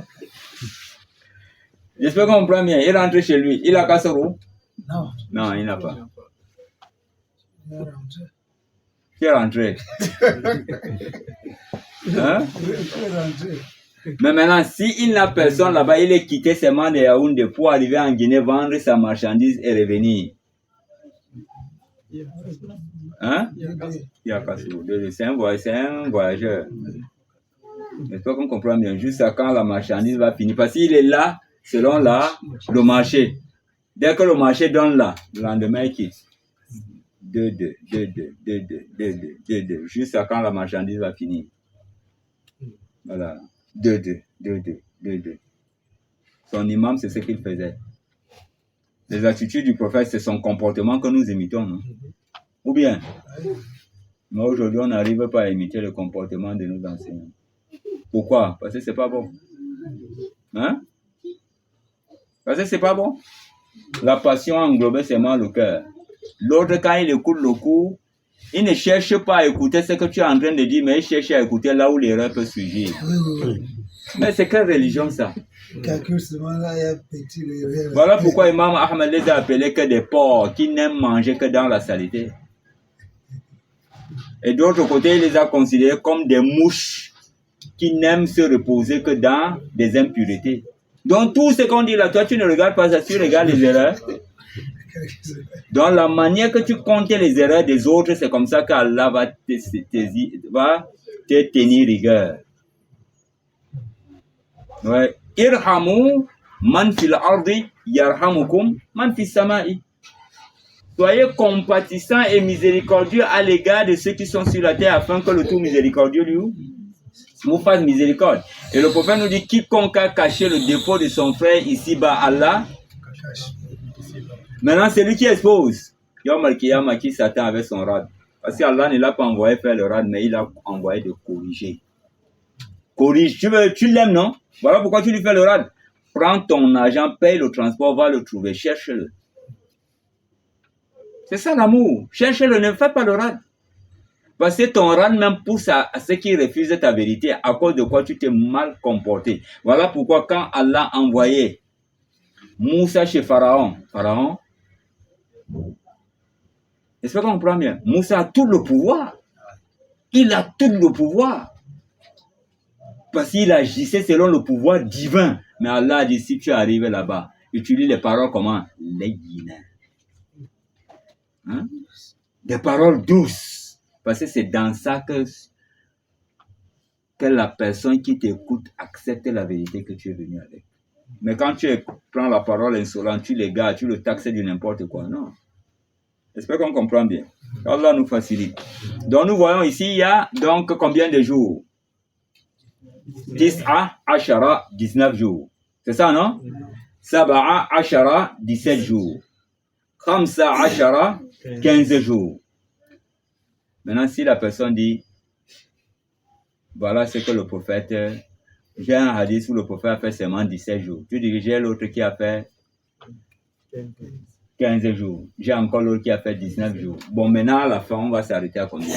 J'espère qu'on comprend bien. Il rentre chez lui. Il a Kassoro? Non. Non, il n'a pas. Il est rentré. Qui est rentré? Hein? Il est rentré. Mais maintenant, s'il n'a personne là-bas, il est quitté seulement de Yaoundé pour arriver en Guinée, vendre sa marchandise et revenir. Hein? Il y a Kassoro. C'est un voyageur. J'espère qu'on comprend bien. Jusqu'à quand la marchandise va finir. Parce qu'il est là, selon le marché. Dès que le marché donne là, le lendemain, il quitte. 2-2, 2-2, 2-2, 2-2, 2-2. Jusqu'à quand la marchandise va finir. Voilà. 2-2, 2-2, 2-2. Son imam, c'est ce qu'il faisait. Les attitudes du prophète, c'est son comportement que nous imitons. Non? Ou bien, mais aujourd'hui, on n'arrive pas à imiter le comportement de nos enseignants. Pourquoi? Parce que c'est pas bon. Hein? Parce que c'est pas bon. La passion englobait seulement le cœur. L'autre, quand il écoute le cours, il ne cherche pas à écouter ce que tu es en train de dire, mais il cherche à écouter là où l'erreur peut surgir. Oui. Mais c'est quelle religion ça? Calcul seulement là, il y a petit erreur. Voilà pourquoi Imam Ahmed les a appelés que des porcs qui n'aiment manger que dans la saleté. Et d'autre côté, il les a considérés comme des mouches qui n'aiment se reposer que dans des impuretés. Donc tout ce qu'on dit là, toi tu ne regardes pas ça, tu regardes les erreurs. Donc la manière que tu comptes les erreurs des autres, c'est comme ça qu'Allah va te tenir rigueur. Ouais. Irhamu man fil ardi yarhamukum man fis samai. Soyez compatissants et miséricordieux à l'égard de ceux qui sont sur la terre afin que le tout miséricordieux lui vous fasse miséricorde. Et le prophète nous dit, quiconque a caché le défaut de son frère ici-bas, Allah, maintenant c'est lui qui expose. Yom al-Kiyama qui s'attend avec son rad. Parce qu'Allah ne l'a pas envoyé faire le rad, mais il a envoyé de corriger. Corrige, tu l'aimes, non? Voilà pourquoi tu lui fais le rad. Prends ton argent, paye le transport, va le trouver, cherche-le. C'est ça l'amour. Cherche-le, ne fais pas le rad. Parce que ton rad même pousse à ceux qui refusent ta vérité, à cause de quoi tu t'es mal comporté. Voilà pourquoi quand Allah a envoyé Moussa chez Pharaon, est-ce qu'on comprend bien? Moussa a tout le pouvoir. Il a tout le pouvoir. Parce qu'il agissait selon le pouvoir divin. Mais Allah a dit, si tu arrives là-bas, utilise les paroles comment? Layyina. Hein? Des paroles douces. Parce que c'est dans ça que la personne qui t'écoute accepte la vérité que tu es venu avec. Mais quand tu prends la parole insolente, tu les gardes, tu le taxes de n'importe quoi. Non. J'espère qu'on comprend bien. Allah nous facilite. Donc nous voyons ici, il y a donc combien de jours? 10 Ashara, 19 jours. C'est ça, non? Saba'a Ashara, 17 jours. Khamsa ashara, 15 jours. Maintenant, si la personne dit, voilà ce que le prophète, j'ai un hadith où le prophète a fait seulement 17 jours. Tu dis, j'ai l'autre qui a fait 15 jours. J'ai encore l'autre qui a fait 19 jours. Bon, maintenant, à la fin, on va s'arrêter à combien?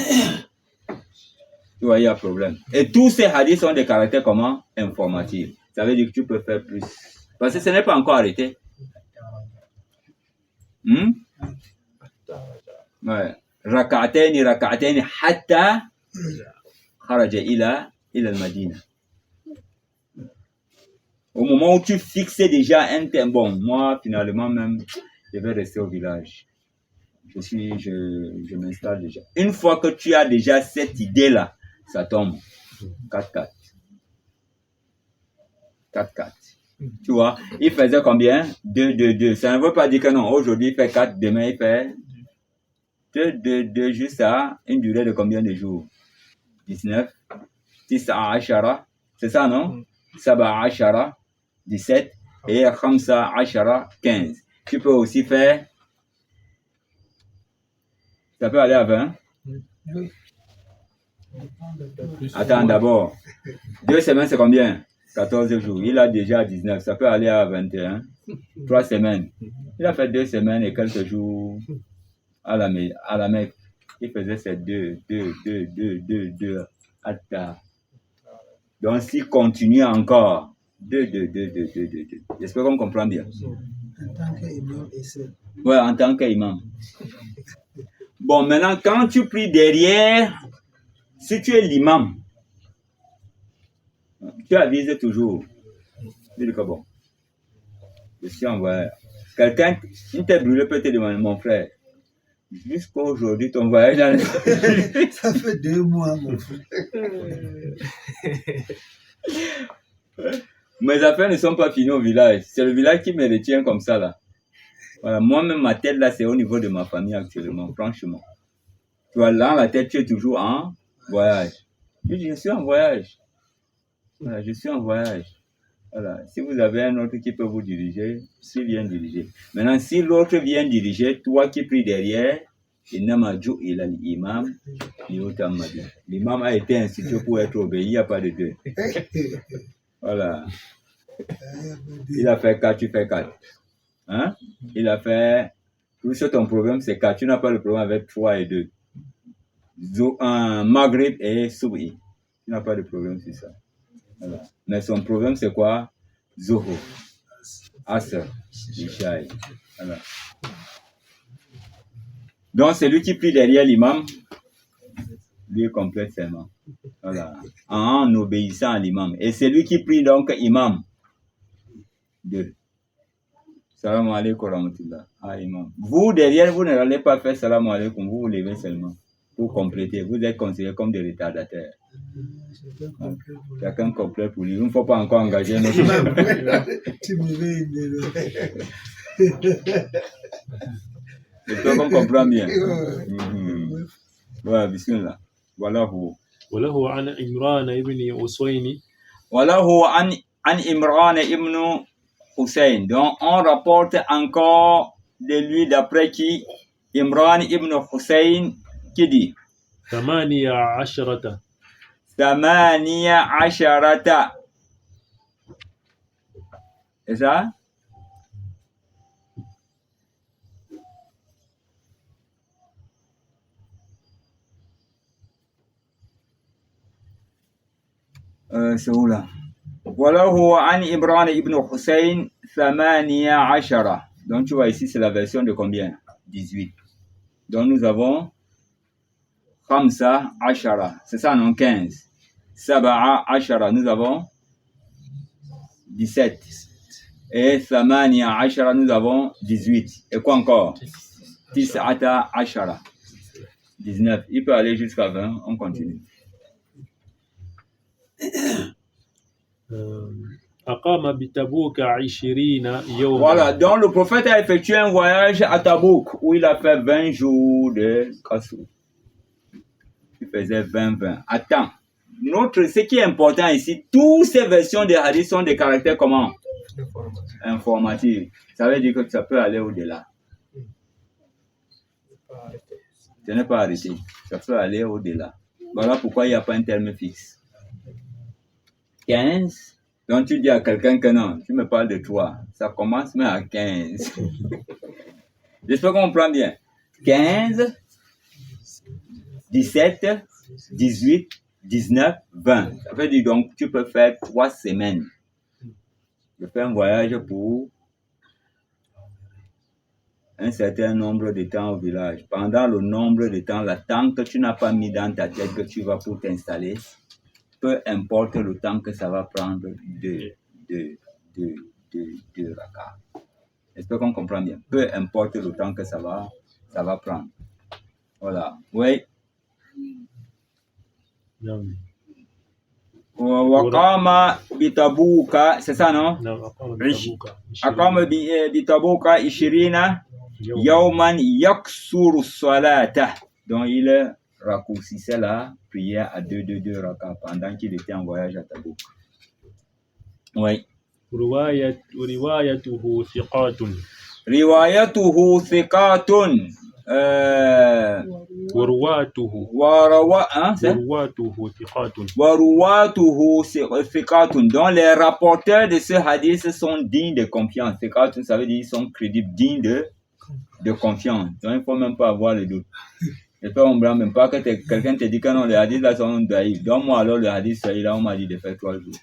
Tu vois, il y a un problème. Et tous ces hadiths ont des caractères comment? Informatifs. Ça veut dire que tu peux faire plus. Parce que ce n'est pas encore arrêté. Ouais. Raka'ataini hatta kharaja ila al-Madina. Au moment où tu fixes déjà un thème, bon, moi, finalement, même, je vais rester au village. Je m'installe déjà. Une fois que tu as déjà cette idée-là, ça tombe. 4-4. 4-4. Tu vois, il faisait combien? 2-2-2. Ça ne veut pas dire que non, aujourd'hui il fait 4, demain il fait 2-2-2, juste à une durée de combien de jours? 19. 9 ashara. C'est ça, non? 7 ashara. 17. Et Khamsa ashara. 15. Tu peux aussi faire. Ça peut aller à 20? Attends, d'abord. 2 semaines, c'est combien? 14 jours. Il a déjà 19. Ça peut aller à 21. 3 semaines. Il a fait 2 semaines et quelques jours à la Mecque. Il faisait ses 2. Donc, s'il continue encore, 2. J'espère qu'on comprend bien. En tant qu'imam, ouais, en tant qu'imam. Bon, maintenant, quand tu pries derrière, si tu es l'imam, tu avises toujours. Tu dis que bon, je suis envoyé. Quelqu'un, une tête brûlée peut te demander, mon frère, jusqu'à aujourd'hui, ton voyage dans le... ça fait 2 mois, mon frère. Mes affaires ne sont pas finies au village. C'est le village qui me retient comme ça, là. Voilà, moi-même, ma tête, là, c'est au niveau de ma famille actuellement, franchement. Tu vois, là, la tête, tu es toujours en voyage. Je dis, je suis en voyage. Voilà, je suis en voyage. Voilà. Si vous avez un autre qui peut vous diriger, s'il vient diriger. Maintenant, si l'autre vient diriger, toi qui pries derrière, l'imam a été institué pour être obéi, il n'y a pas de deux. Voilà. Il a fait 4, tu fais 4. Hein? Il a fait... Tout ce ton problème, c'est 4. Tu n'as pas le problème avec 3 et 2. Maghrib et Soubi. Tu n'as pas de problème sur ça. Voilà. Mais son problème, c'est quoi? Zoho, Asr, Ishaï. Voilà. Donc, c'est lui qui prie derrière l'imam, lui complète seulement. Voilà. En obéissant à l'imam. Et c'est lui qui prie donc imam. 2. Salam alaikum rahmatullah. Ah, imam. Vous, derrière, vous n'allez pas faire salam alaikum, vous vous levez seulement. Pour compléter. Vous êtes considérés comme des retardataires. Chacun complète pour lui. Il ne faut pas encore engager notre... Tu me C'est qu'on comprend bien. Voilà, bismillah. Voilà vous. وله عن عمران ابن حسين وله عن Imran ibn Hussein. Donc, on rapporte encore de lui d'après qui? Imran ibn Hussein qui dit 18 C'est ça? C'est où là? Voilà, an Imran ibn Hussein 18. Donc tu vois ici, c'est la version de combien? 18. Donc nous avons Khamsa Ashara. C'est ça, non? 15. Saba'a Ashara. Nous avons 17. Et Thamania Ashara, nous avons 18. Et quoi encore? Tis'ata Ashara. 19. Il peut aller jusqu'à 20. On continue. أقام بتبوك 20 يوما. Voilà, donc le prophète a effectué un voyage à Tabouk où il a fait 20 jours de Kassou. Il faisait 20. Attends, ce qui est important ici, toutes ces versions des hadiths sont des caractères comment? Informatifs. Ça veut dire que ça peut aller au-delà. Ce n'est pas arrêté. Ça peut aller au-delà. Voilà pourquoi il n'y a pas un terme fixe. 15. Donc tu dis à quelqu'un que non, tu me parles de toi. Ça commence même à 15. J'espère qu'on comprend bien. 15, 17, 18, 19, 20. Ça veut dire donc tu peux faire 3 semaines. Je fais un voyage pour un certain nombre de temps au village. Pendant le nombre de temps, là, tant que tu n'as pas mis dans ta tête que tu vas pour t'installer, peu importe le temps que ça va prendre de raka. J'espère qu'on comprend bien. Peu importe le temps que ça va prendre. Voilà. Oui. Wakama bitabuka, c'est ça, non? Akama bitabuka ishirina yawman yaksuru salata. Donc il raccourcissait la prière à 2 raka pendant qu'il était en voyage à Tabouk. Oui. Riwayatuhu thiqatun. Riwayatuhu thiqatun. Warwatuhu. Warwatuhu thiqatun. Donc les rapporteurs de ce hadith sont dignes de confiance. Thiqatun, ça veut dire qu'ils sont crédibles, dignes de confiance. Donc il ne faut même pas avoir le doute. J'espère qu'on ne blâme même pas que quelqu'un te dit que non, les hadiths là sont daïfs. Donc moi alors le hadith, celui-là, on m'a dit de faire 3 jours.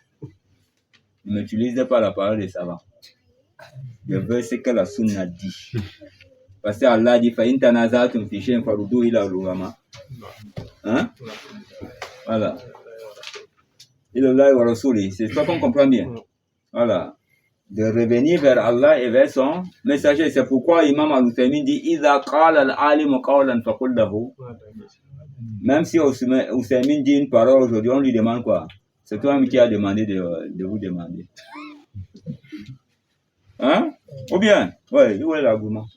Ne m'utilisez pas la parole des savants. Je veux ce que la sunna dit. Parce que Allah dit fa'in tanazatum fi shay'in farudduhu ila al-ulama. Hein? Voilà. Ila Allah wa rasuli. C'est ça qu'on comprend bien. Voilà. De revenir vers Allah et vers son messager. C'est pourquoi Imam Al-Uthaymin dit idha qala al-alim qawlan faqul lahu. Même si Uthaymin dit une parole aujourd'hui, on lui demande quoi? C'est toi-même qui a demandé de vous demander. Hein? Ou bien? Ouais, où est l'argument?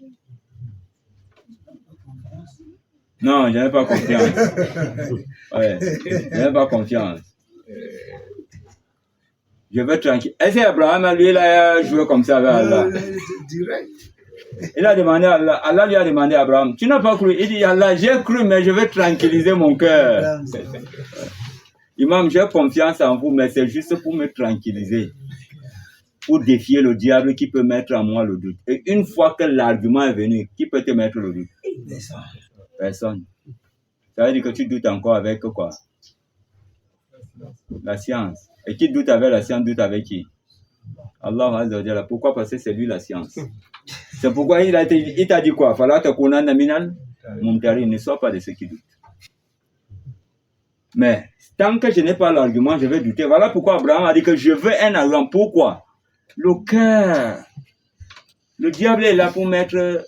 Non, je n'ai pas confiance. Ouais, je n'ai pas confiance. Je veux tranquille. Est-ce qu'Abraham, lui, il a joué comme ça avec Allah? Il a demandé à Allah, Allah lui a demandé à Abraham, tu n'as pas cru? Il dit, Allah, j'ai cru, mais je veux tranquilliser mon cœur. Imam, j'ai confiance en vous, mais c'est juste pour me tranquilliser. Pour défier le diable qui peut mettre en moi le doute. Et une fois que l'argument est venu, qui peut te mettre le doute? Personne. Ça veut dire que tu doutes encore avec quoi? La science. Et qui doute avec la science, doute avec qui? Allah Azza wa Jalla. Pourquoi? Parce que c'est lui la science. C'est pourquoi il t'a dit quoi? Fala takunanna minal mumtarin. Ne sois pas de ceux qui doutent. Mais tant que je n'ai pas l'argument, je vais douter. Voilà pourquoi Abraham a dit que je veux un argument. Pourquoi? Le cœur. Le diable est là pour mettre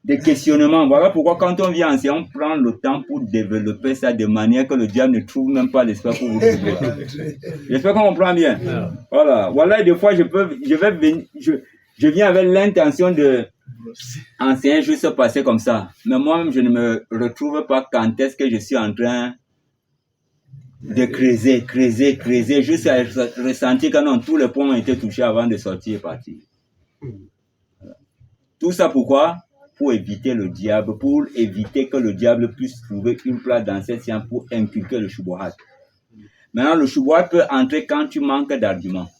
des questionnements. Voilà pourquoi quand on vient enseigner, on prend le temps pour développer ça de manière que le diable ne trouve même pas l'espace pour vous trouver. J'espère qu'on comprend bien. Voilà. Voilà, des fois, je viens avec l'intention de enseigner juste passer comme ça. Mais moi-même, je ne me retrouve pas quand est-ce que je suis en train de creuser, juste à ressentir que non, tous les points ont été touchés avant de sortir et partir. Voilà. Tout ça pourquoi? Pour éviter le diable, pour éviter que le diable puisse trouver une place dans cette science pour inculquer le shubuhat. Maintenant, le shubuhat peut entrer quand tu manques d'arguments.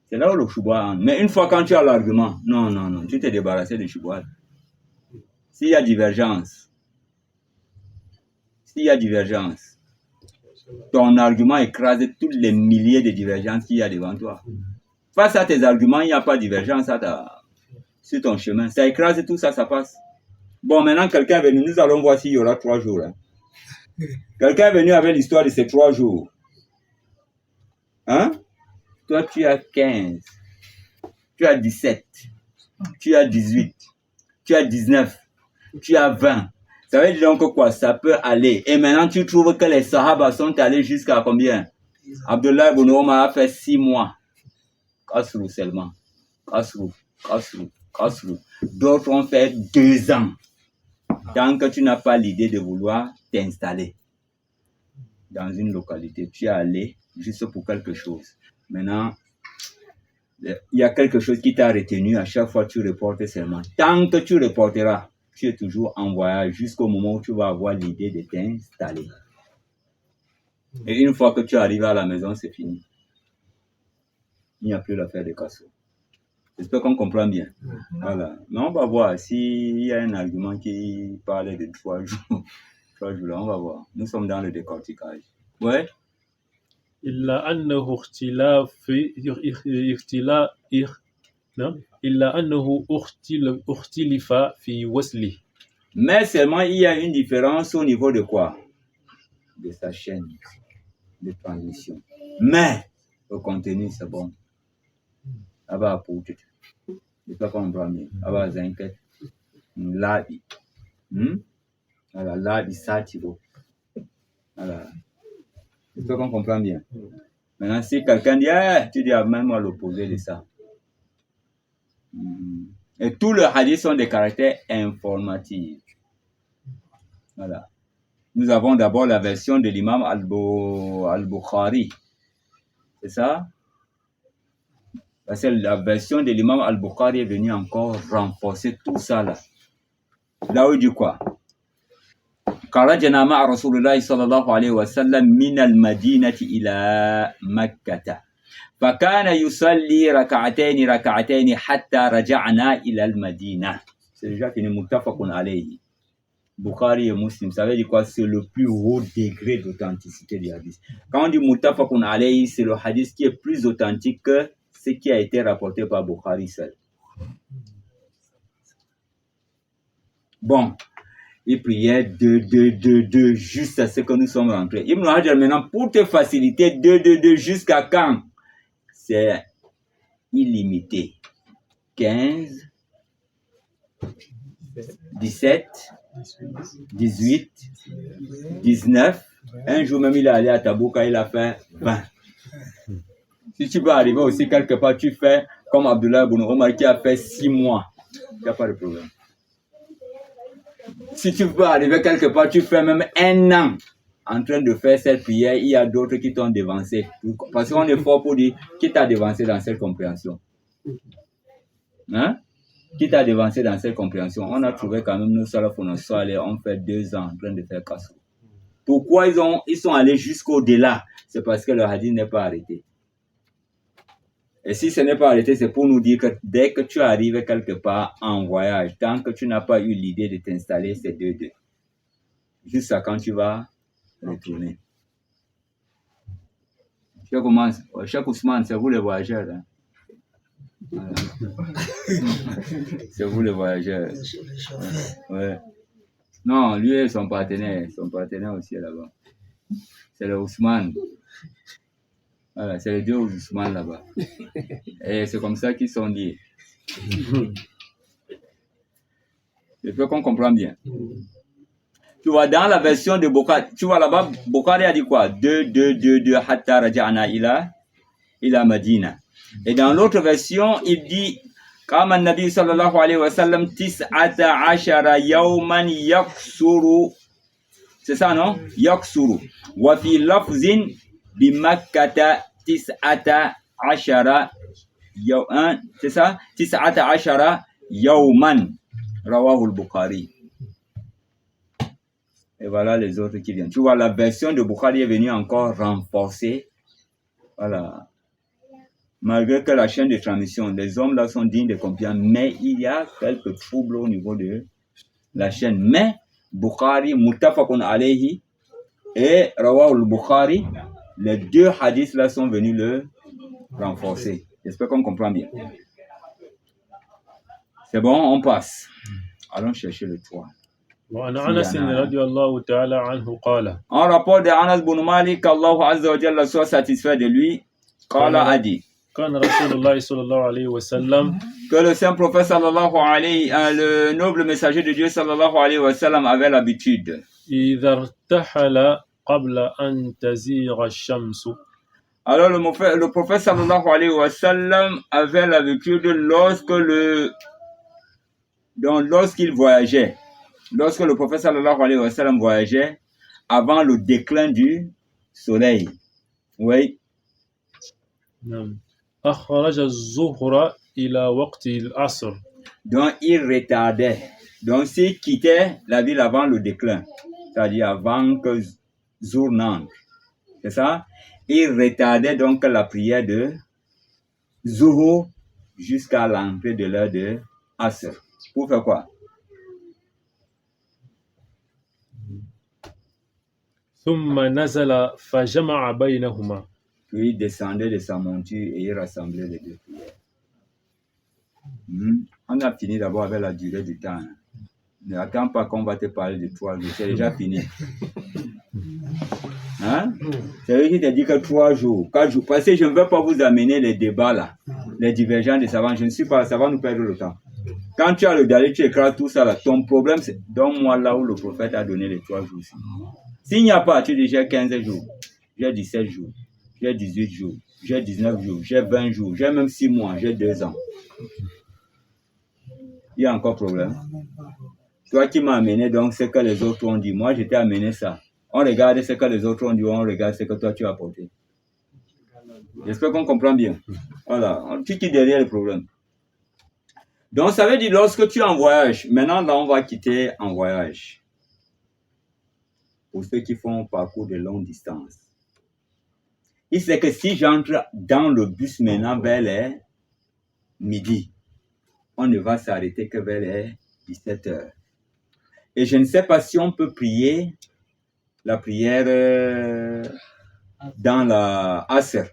C'est là où le shubuhat entre. Mais une fois quand tu as l'argument, non, tu t'es débarrassé du shubuhat. S'il y a divergence, ton argument écrase tous les milliers de divergences qu'il y a devant toi. Face à tes arguments, il n'y a pas de divergence sur ton chemin. Ça écrase tout ça, ça passe. Bon, maintenant, quelqu'un est venu, nous allons voir s'il y aura 3 jours. Hein. Quelqu'un est venu avec l'histoire de ces 3 jours. Hein? Toi, tu as 15. Tu as 17. Tu as 18. Tu as 19. Tu as 20. Ça veut dire donc quoi? Ça peut aller. Et maintenant, tu trouves que les Sahaba sont allés jusqu'à combien? Abdullah ibn Omar a fait 6 mois. Kasrou seulement. Kasrou. D'autres ont fait 2 ans. Tant que tu n'as pas l'idée de vouloir t'installer dans une localité, tu es allé juste pour quelque chose. Maintenant, il y a quelque chose qui t'a retenu. À chaque fois, tu reportes seulement. Tant que tu reporteras, tu es toujours en voyage jusqu'au moment où tu vas avoir l'idée de t'installer. Et une fois que tu arrives à la maison, c'est fini. Il n'y a plus l'affaire de Kasso. J'espère qu'on comprend bien. Voilà. Mais on va voir s'il y a un argument qui parlait de 3 jours. 3 jours, là, on va voir. Nous sommes dans le décortiquage. Ouais. إلا أنه اختلف في وصله. Mais seulement il y a une différence au niveau de quoi? De sa chaîne de transmission. Mais le contenu, c'est bon. Ça va apporter. J'espère qu'on comprend bien. Ça va s'inquiéter. Là, voilà, là, ça, tu vois. Voilà. J'espère qu'on comprend bien. Maintenant, si quelqu'un dit, tu dis même à l'opposé de ça. Et tous les hadiths sont des caractères informatifs. Voilà. Nous avons d'abord la version de l'imam al-Bukhari. C'est ça? Parce que la version de l'imam al-Bukhari est venue encore renforcer tout ça là. Là où il dit quoi? خرجنا مع رسول الله صلى الله عليه وسلم من المدينة إلى مكة فكان يصلي ركعتين حتى رجعنا إلى المدينة. C'est déjà fini, muttafaqun alayhi. Bukhari et Muslim, ça veut dire quoi? C'est le plus haut degré d'authenticité du hadith. Quand on dit muttafaqun alayhi, c'est le hadith qui est plus authentique que ce qui a été rapporté par Bukhari seul. Bon. Il priait 2, juste à ce que nous sommes rentrés. Ibn Hajar maintenant, pour te faciliter, 2, jusqu'à quand? C'est illimité. 15, 17, 18, 19. Un jour même, il est allé à Tabouka, il a fait 20. Si tu veux arriver aussi quelque part, tu fais comme Abdullah ibn Omar qui a fait 6 mois. Il n'y a pas de problème. Si tu veux arriver quelque part, tu fais même 1 an en train de faire cette prière. Il y a d'autres qui t'ont devancé. Parce qu'on est fort pour dire qui t'a devancé dans cette compréhension. Hein? Qui t'a devancé dans cette compréhension? On a trouvé quand même nos salafs, on fait 2 ans en train de faire Kassou. Pourquoi ils sont allés jusqu'au-delà? C'est parce que le hadith n'est pas arrêté. Et si ce n'est pas arrêté, c'est pour nous dire que dès que tu arrives quelque part en voyage, tant que tu n'as pas eu l'idée de t'installer, c'est 2. Jusqu'à quand tu vas retourner. Cheikh Ousmane, c'est vous les voyageurs. Hein? Voilà. C'est vous les voyageurs. Ouais. Non, lui et son partenaire aussi est là-bas. C'est le Ousmane. Voilà, c'est les 2 Ousmane là-bas. Et c'est comme ça qu'ils sont liés. J'espère qu'on comprend bien. Tu vois, dans la version de Bukhari, tu vois là-bas, Bukhari a dit quoi? 2, hatta raja'na ila Madina. Et dans l'autre version, il dit, Kama Nabi sallallahu alayhi wa sallam, 19 yawman yaksuru. C'est ça, non? Yaksuru. Wa fi lafzin bimakkata 19 yawman. C'est ça? 19 yawman. Rawahul Bukhari. Et voilà les autres qui viennent. Tu vois, la version de Bukhari est venue encore renforcer. Voilà. Malgré que la chaîne de transmission, les hommes là sont dignes de confiance, mais il y a quelques troubles au niveau de la chaîne. Mais Bukhari, muttafaqun alayhi et Rawahul Bukhari, les 2 hadiths là sont venus le renforcer. J'espère qu'on comprend bien. C'est bon, on passe. Allons chercher le 3. وعن أنس رضي الله تعالى عنه قال. En rapport de Anas bin Malik, Allah Azza wa Jalla soit satisfait de lui, Qala a dit. كان رسول الله صلى الله عليه وسلم. Que le saint prophète sallallahu alayhi, le noble messager de Dieu sallallahu alayhi wa sallam avait l'habitude. إذا ارتحل قبل أن تزيغ الشمس. Alors le prophète sallallahu alayhi wa sallam avait l'habitude lorsqu'il voyageait. Lorsque le prophète sallallahu alayhi wa sallam voyageait, avant le déclin du soleil. Oui. أخرج الظهر إلى وقت العصر. Donc il retardait Donc, s'il quittait la ville avant le déclin, c'est-à-dire avant que Zour n'entre, c'est ça? Il retardait donc la prière de Zuhur jusqu'à l'entrée de l'heure de Asr. Pour faire quoi? ثم نزل فجمع بينهما. Puis il descendait de sa monture et il rassemblait les deux prières. On a fini d'abord avec la durée du temps. Ne attends pas qu'on va te parler de 3 jours, c'est déjà fini. Hein? C'est lui qui te dit que 3 jours, 4 jours. Parce que je ne veux pas vous amener les débats là, les divergences des savants. Je ne suis pas, ça va nous perdre le temps. Quand tu as le dalil, tu écrases tout ça là. Ton problème, c'est donne-moi là où le prophète a donné les 3 jours. S'il n'y a pas, tu dis j'ai 15 jours, j'ai 17 jours, j'ai 18 jours, j'ai 19 jours, j'ai 20 jours, j'ai même 6 mois, j'ai 2 ans. Il y a encore problème. Toi qui m'as amené donc ce que les autres ont dit. Moi, je t'ai amené ça. On regarde ce que les autres ont dit, on regarde ce que toi tu as apporté. J'espère qu'on comprend bien. Voilà, tu quittes derrière le problème. Donc, ça veut dire lorsque tu es en voyage, maintenant là, on va quitter en voyage. Pour ceux qui font un parcours de longue distance. Il sait que si j'entre dans le bus maintenant vers les midi, on ne va s'arrêter que vers les 17 heures. Et je ne sais pas si on peut prier la prière dans la Asr,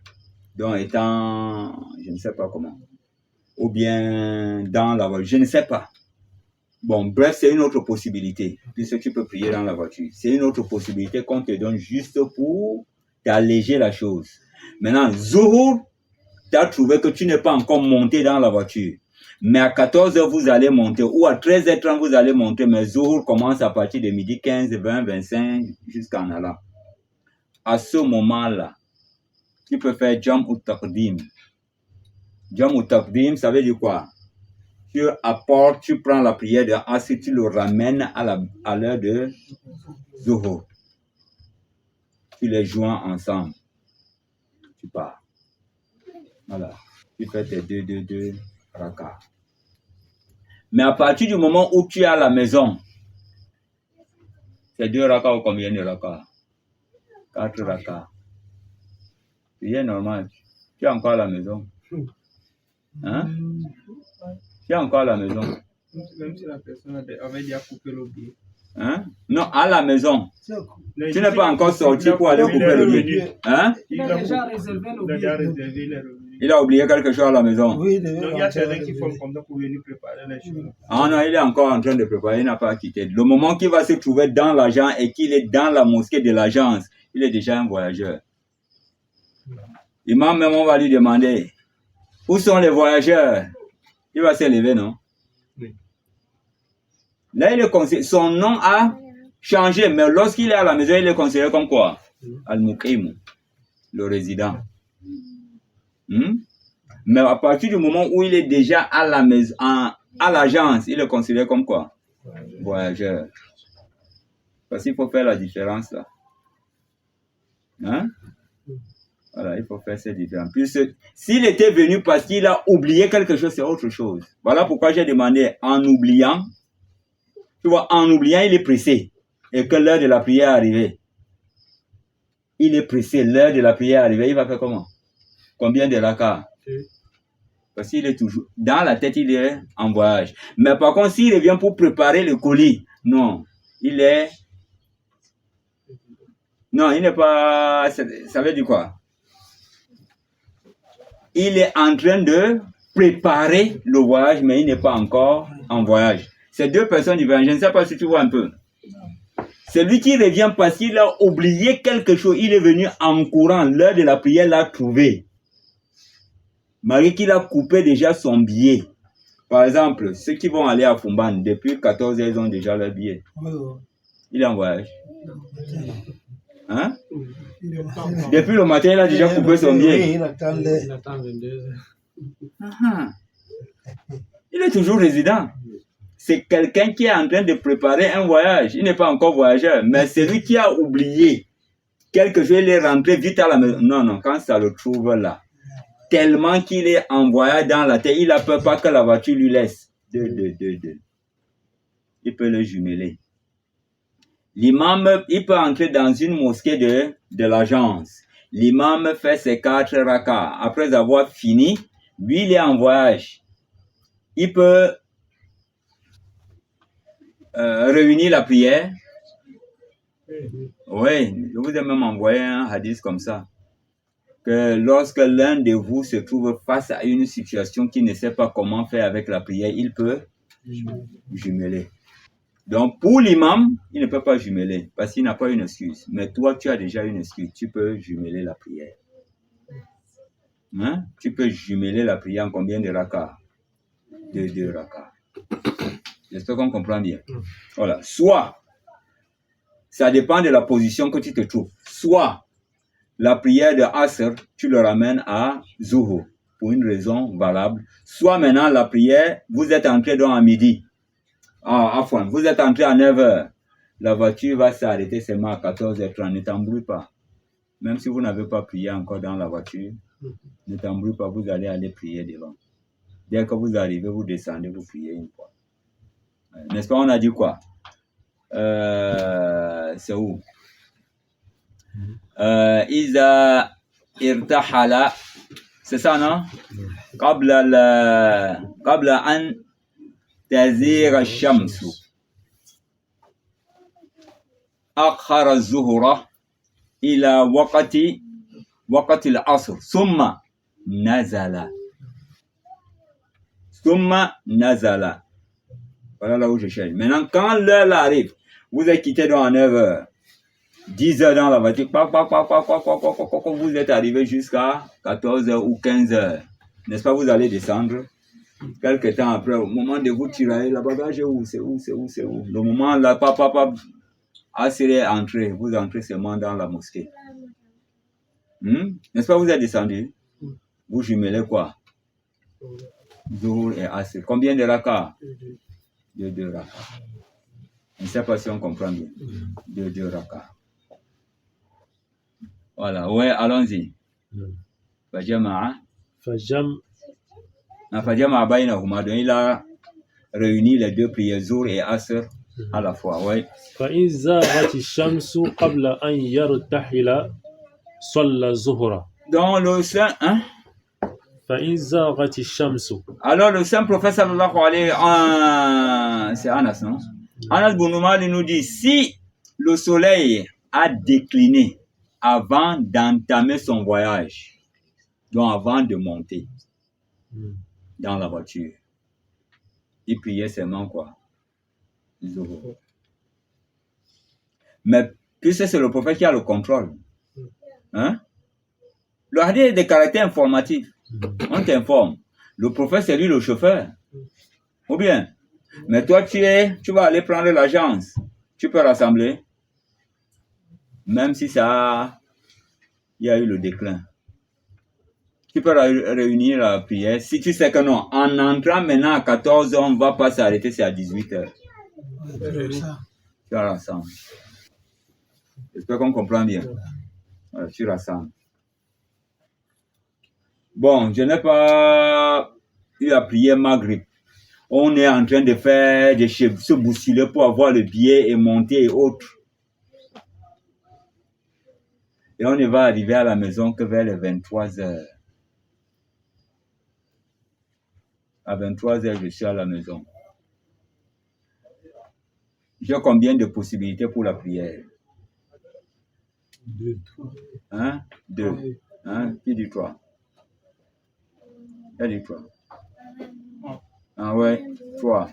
donc étant, je ne sais pas comment, ou bien dans la voiture, je ne sais pas. Bon, bref, c'est une autre possibilité, puisque tu peux prier dans la voiture. C'est une autre possibilité qu'on te donne juste pour t'alléger la chose. Maintenant, Zuhur, tu as trouvé que tu n'es pas encore monté dans la voiture. Mais à 14h, vous allez monter, ou à 13h30, vous allez monter, mais Zuhur commence à partir de midi 15, 20, 25, jusqu'en allant. À ce moment-là, tu peux faire Jam ou Taqdim. Jam ou Taqdim, ça veut dire quoi? Tu apportes, tu prends la prière de Asr, tu le ramènes à l'heure de Zuhur. Tu les joins ensemble. Tu pars. Voilà. Tu fais tes deux rakas. Mais à partir du moment où tu es à la maison, c'est 2 rakas ou combien de rakas? 4 rakas. C'est normal. Tu es encore à la maison. Hein? Tu es encore à la maison. Même si la personne avait déjà coupé le billet. Hein? Non, à la maison. Tu n'es pas encore sorti pour aller couper le billet. Hein? Il a déjà réservé le billet. Il a oublié quelque chose à la maison. Oui, Donc il y a certains qui font comme ça pour venir préparer les choses. Ah non, il est encore en train de préparer, il n'a pas quitté. Le moment qu'il va se trouver dans l'agence et qu'il est dans la mosquée de l'agence, il est déjà un voyageur. Imam même, on va lui demander, où sont les voyageurs? Il va se lever, non? Oui. Là, il est considéré, son nom a changé, mais lorsqu'il est à la maison, il est considéré comme quoi? Al-Muqim, le résident. Mais à partir du moment où il est déjà à la maison, à l'agence, il est considéré comme quoi? Voyageur. Parce qu'il faut faire la différence là. Hein? Voilà, il faut faire cette différence. Puis s'il était venu parce qu'il a oublié quelque chose, c'est autre chose. Voilà pourquoi j'ai demandé en oubliant. Tu vois, en oubliant, il est pressé. Et que l'heure de la prière est arrivée. Il est pressé, l'heure de la prière est arrivée. Il va faire comment? Combien de rakas? Parce qu'il est toujours, dans la tête, il est en voyage. Mais par contre, s'il revient pour préparer le colis, non, il n'est pas, ça veut dire quoi? Il est en train de préparer le voyage, mais il n'est pas encore en voyage. C'est 2 personnes différentes. Je ne sais pas si tu vois un peu. C'est lui qui revient parce qu'il a oublié quelque chose. Il est venu en courant. L'heure de la prière l'a trouvé. Malgré qu'il a coupé déjà son billet. Par exemple, ceux qui vont aller à Fumban, depuis 14 heures, ils ont déjà leur billet. Il est en voyage. Hein? Depuis le matin, il a déjà coupé son billet. Il attend 22 heures. Il est toujours résident. C'est quelqu'un qui est en train de préparer un voyage. Il n'est pas encore voyageur, mais c'est lui qui a oublié quelque chose. Il est rentré vite à la maison. Non, quand ça le trouve là, tellement qu'il est en voyage dans la terre, il n'a peur pas que la voiture lui laisse. il peut le jumeler. L'imam, il peut entrer dans une mosquée de l'agence. L'imam fait ses 4 rakas. Après avoir fini, lui, il est en voyage. Il peut réunir la prière. Oui, je vous ai même envoyé un hadith comme ça. Que lorsque l'un de vous se trouve face à une situation qu'il ne sait pas comment faire avec la prière, il peut jumeler. Donc, pour l'imam, il ne peut pas jumeler parce qu'il n'a pas une excuse. Mais toi, tu as déjà une excuse. Tu peux jumeler la prière. Hein? Tu peux jumeler la prière en combien de rakas? 2 rakas. J'espère qu'on comprend bien. Voilà. Soit, ça dépend de la position que tu te trouves. Soit, la prière de Asr, tu le ramènes à Zuhur pour une raison valable. Soit maintenant, la prière, vous êtes entré dans à midi. Enfin, vous êtes entré à 9h. La voiture va s'arrêter seulement à 14h30. Ne t'embrouille pas. Même si vous n'avez pas prié encore dans la voiture, ne t'embrouille pas, vous allez aller prier devant. Dès que vous arrivez, vous descendez, vous priez une fois. N'est-ce pas, on a dit quoi? C'est où? Iza irtahala. C'est ça, non? Qabla an تزيغ الشمس أخر الظهر إلى وقت العصر ثم نزل. Voilà là où je cherche. Maintenant, quand l'heure arrive, vous êtes quitté dans 9h, 10h dans la voiture, vous êtes arrivé jusqu'à 14h ou 15h. N'est-ce pas, vous allez descendre. Quelque temps après, au moment de vous tirer, la bagage est où? C'est où? Le moment là, papa, Asr entré, vous entrez seulement dans la mosquée. N'est-ce pas, vous êtes descendu? Vous jumelez quoi? Zuhur et Asr. Combien de rakas? 2 rakas. Je ne sais pas si on comprend bien. 2 rakas. Voilà, ouais, allons-y. Fajama'a. Donc il a réuni les 2 prières, Zuhr et Asr, à la fois. Ouais. فإن زاغت الشمس قبل أن يرتحل صلى الظهر. Donc le saint, hein? فإن زاغت الشمس. Alors le saint prophète sallallahu alayhi wa c'est Anas, non? Anas bin Umar nous dit, si le soleil a décliné avant d'entamer son voyage, donc avant de monter dans la voiture, il priait seulement quoi? Zuhur. Mais puisque c'est le prophète qui a le contrôle, hein? Le hadith est de caractère informatif. On t'informe. Le prophète, c'est lui le chauffeur. Ou bien, mais toi, tu vas aller prendre l'agence. Tu peux rassembler. Même si il y a eu le déclin. Tu peux réunir la prière. Si tu sais que non, en entrant maintenant à 14h, on ne va pas s'arrêter, c'est à 18h. Tu rassembles. J'espère qu'on comprend bien. Voilà, tu rassembles. Bon, je n'ai pas eu à prier Maghrib. On est en train de faire des se bousculer pour avoir le billet et monter et autres. Et on ne va arriver à la maison que vers les 23h. À 23h, je suis à la maison. J'ai combien de possibilités pour la prière? 2. Hein? 2. Hein? Qui dit 3? Qui dit 3? Ah ouais, 3.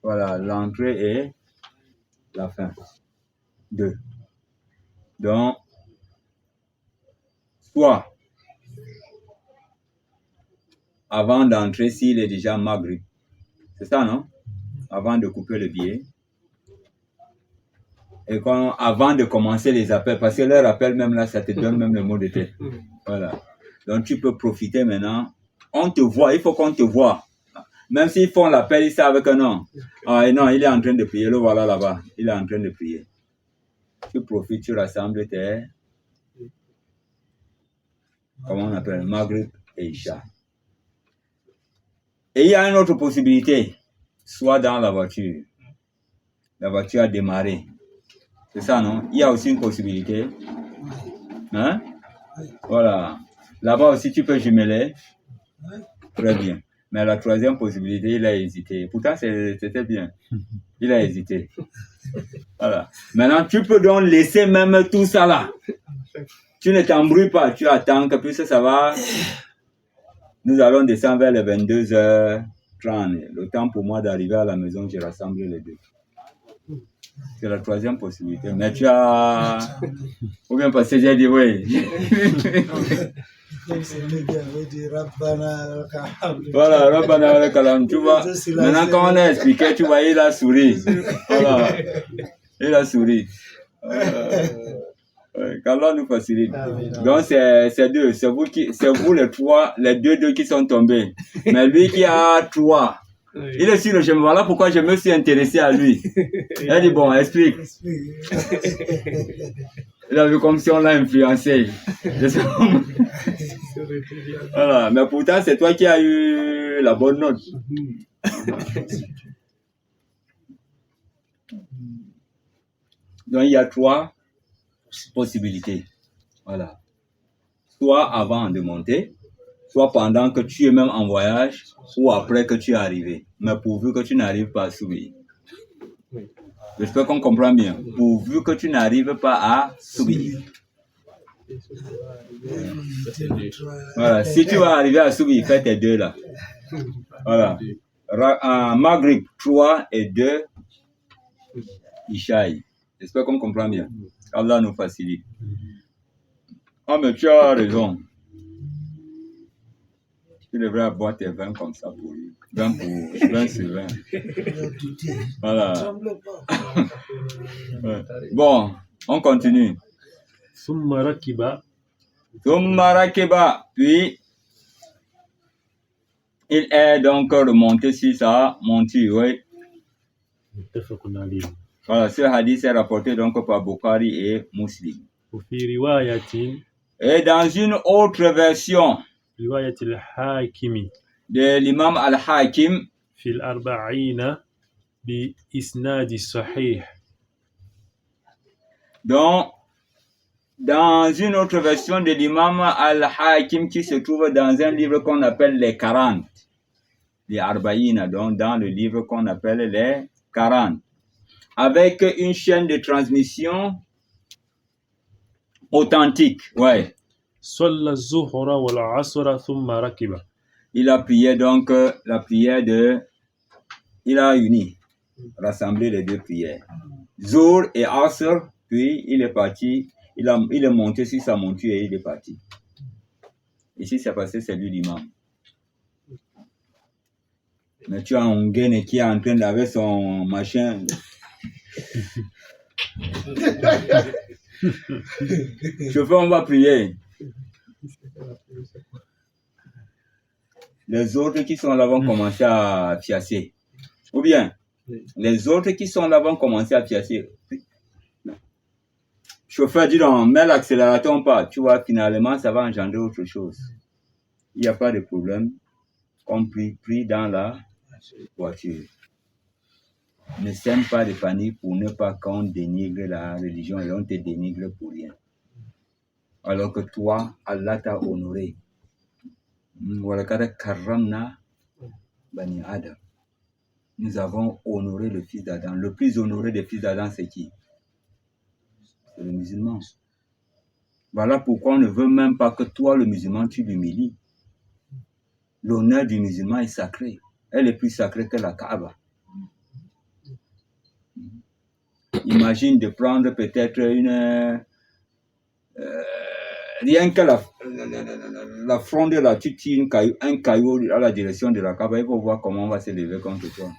Voilà, l'entrée et la fin. 2. Donc, soit avant d'entrer, s'il est déjà Maghrib. C'est ça, non? Avant de couper le billet. Et avant de commencer les appels, parce que leur appel même là, ça te donne même le mot de tête. Voilà. Donc tu peux profiter maintenant. On te voit, il faut qu'on te voit. Même s'ils font l'appel, ils savent que non. Ah non, il est en train de prier, le voilà là-bas. Il est en train de prier. Tu profites, tu rassembles tes... Comment on appelle? Maghrib et Isha. Et il y a une autre possibilité, soit dans la voiture a démarré. C'est ça, non? Il y a aussi une possibilité. Hein? Voilà. Là-bas aussi, tu peux jumeler. Très bien. Mais la troisième possibilité, il a hésité. Pourtant, c'était bien. Il a hésité. Voilà. Maintenant, tu peux donc laisser même tout ça là. Tu ne t'embrouilles pas. Tu attends que plus ça va. Nous allons descendre vers les 22h30. Le temps pour moi d'arriver à la maison, je rassemble les deux. C'est la troisième possibilité. Mais tu as... Ou bien parce que j'ai dit oui. Voilà, Rabbana wa kalam. Tu vois, maintenant quand on a expliqué, tu vois, il a souri. Voilà. Il a souri. Qu'Allah nous facilite. Donc c'est deux. C'est vous les deux qui sont tombés. Mais lui qui a 3. Il est sur le chemin. Voilà pourquoi je me suis intéressé à lui. Il a dit, bon, explique. Il a vu comme si on l'a influencé. Voilà. Mais pourtant, c'est toi qui as eu la bonne note. Donc, il y a 3 possibilités. Voilà. Soit avant de monter, soit pendant que tu es même en voyage, ou après que tu es arrivé. Mais pourvu que tu n'arrives pas à subir. J'espère qu'on comprend bien. Pourvu que tu n'arrives pas à subir. Voilà. Si tu vas arriver à subir, fais tes 2 là. Voilà. Maghrib 3 et 2 Ishaï. J'espère qu'on comprend bien. Allah nous facilite. Ah, mais tu as raison. Tu devrais boire tes vins comme ça pour lui. 20 sur 20. Voilà. Ouais. Bon, on continue. Summa rakiba. Puis, il est donc remonté sur sa monture. Oui. Muttafaqun alayhi. Voilà, ce hadith est rapporté donc par Bukhari et Muslim. وفي رواية Et dans une autre version رواية الحاكم de l'imam al-Hakim, في الأربعين بإسناد صحيح. donc dans une autre version de l'imam al-Hakim qui se trouve dans un livre qu'on appelle les 40, les Arbaïna, donc dans le livre qu'on appelle les 40, avec une chaîne de transmission authentique. Ouais. صلى الظهر والعصر ثم ركب. Il a prié donc la prière il a uni, rassemblé les 2 prières. Zohr et Asr, puis il est parti, il est monté sur sa monture et il est parti. Ici, c'est passé, c'est lui l'imam. Mais tu as un gaine qui est en train d'avoir son machin. Chauffeur, on va prier. Les autres qui sont là vont commencer à fiasser. Ou bien, les autres qui sont là vont commencer à fiasser. Chauffeur, dis donc, mets l'accélérateur pas. Tu vois, finalement, ça va engendrer autre chose. Il n'y a pas de problème. On prie dans la voiture. Ne sème pas de panique pour ne pas qu'on dénigre la religion et on te dénigre pour rien. Alors que toi, Allah t'a honoré. Nous avons honoré le fils d'Adam. Le plus honoré des fils d'Adam, c'est qui? C'est le musulman. Voilà pourquoi on ne veut même pas que toi, le musulman, tu l'humilies. L'honneur du musulman est sacré. Elle est plus sacrée que la Kaaba. Imagine de prendre peut-être rien que la fronde là, tu tires un caillou à la direction de la Kaaba, il faut voir comment on va s'élever contre toi.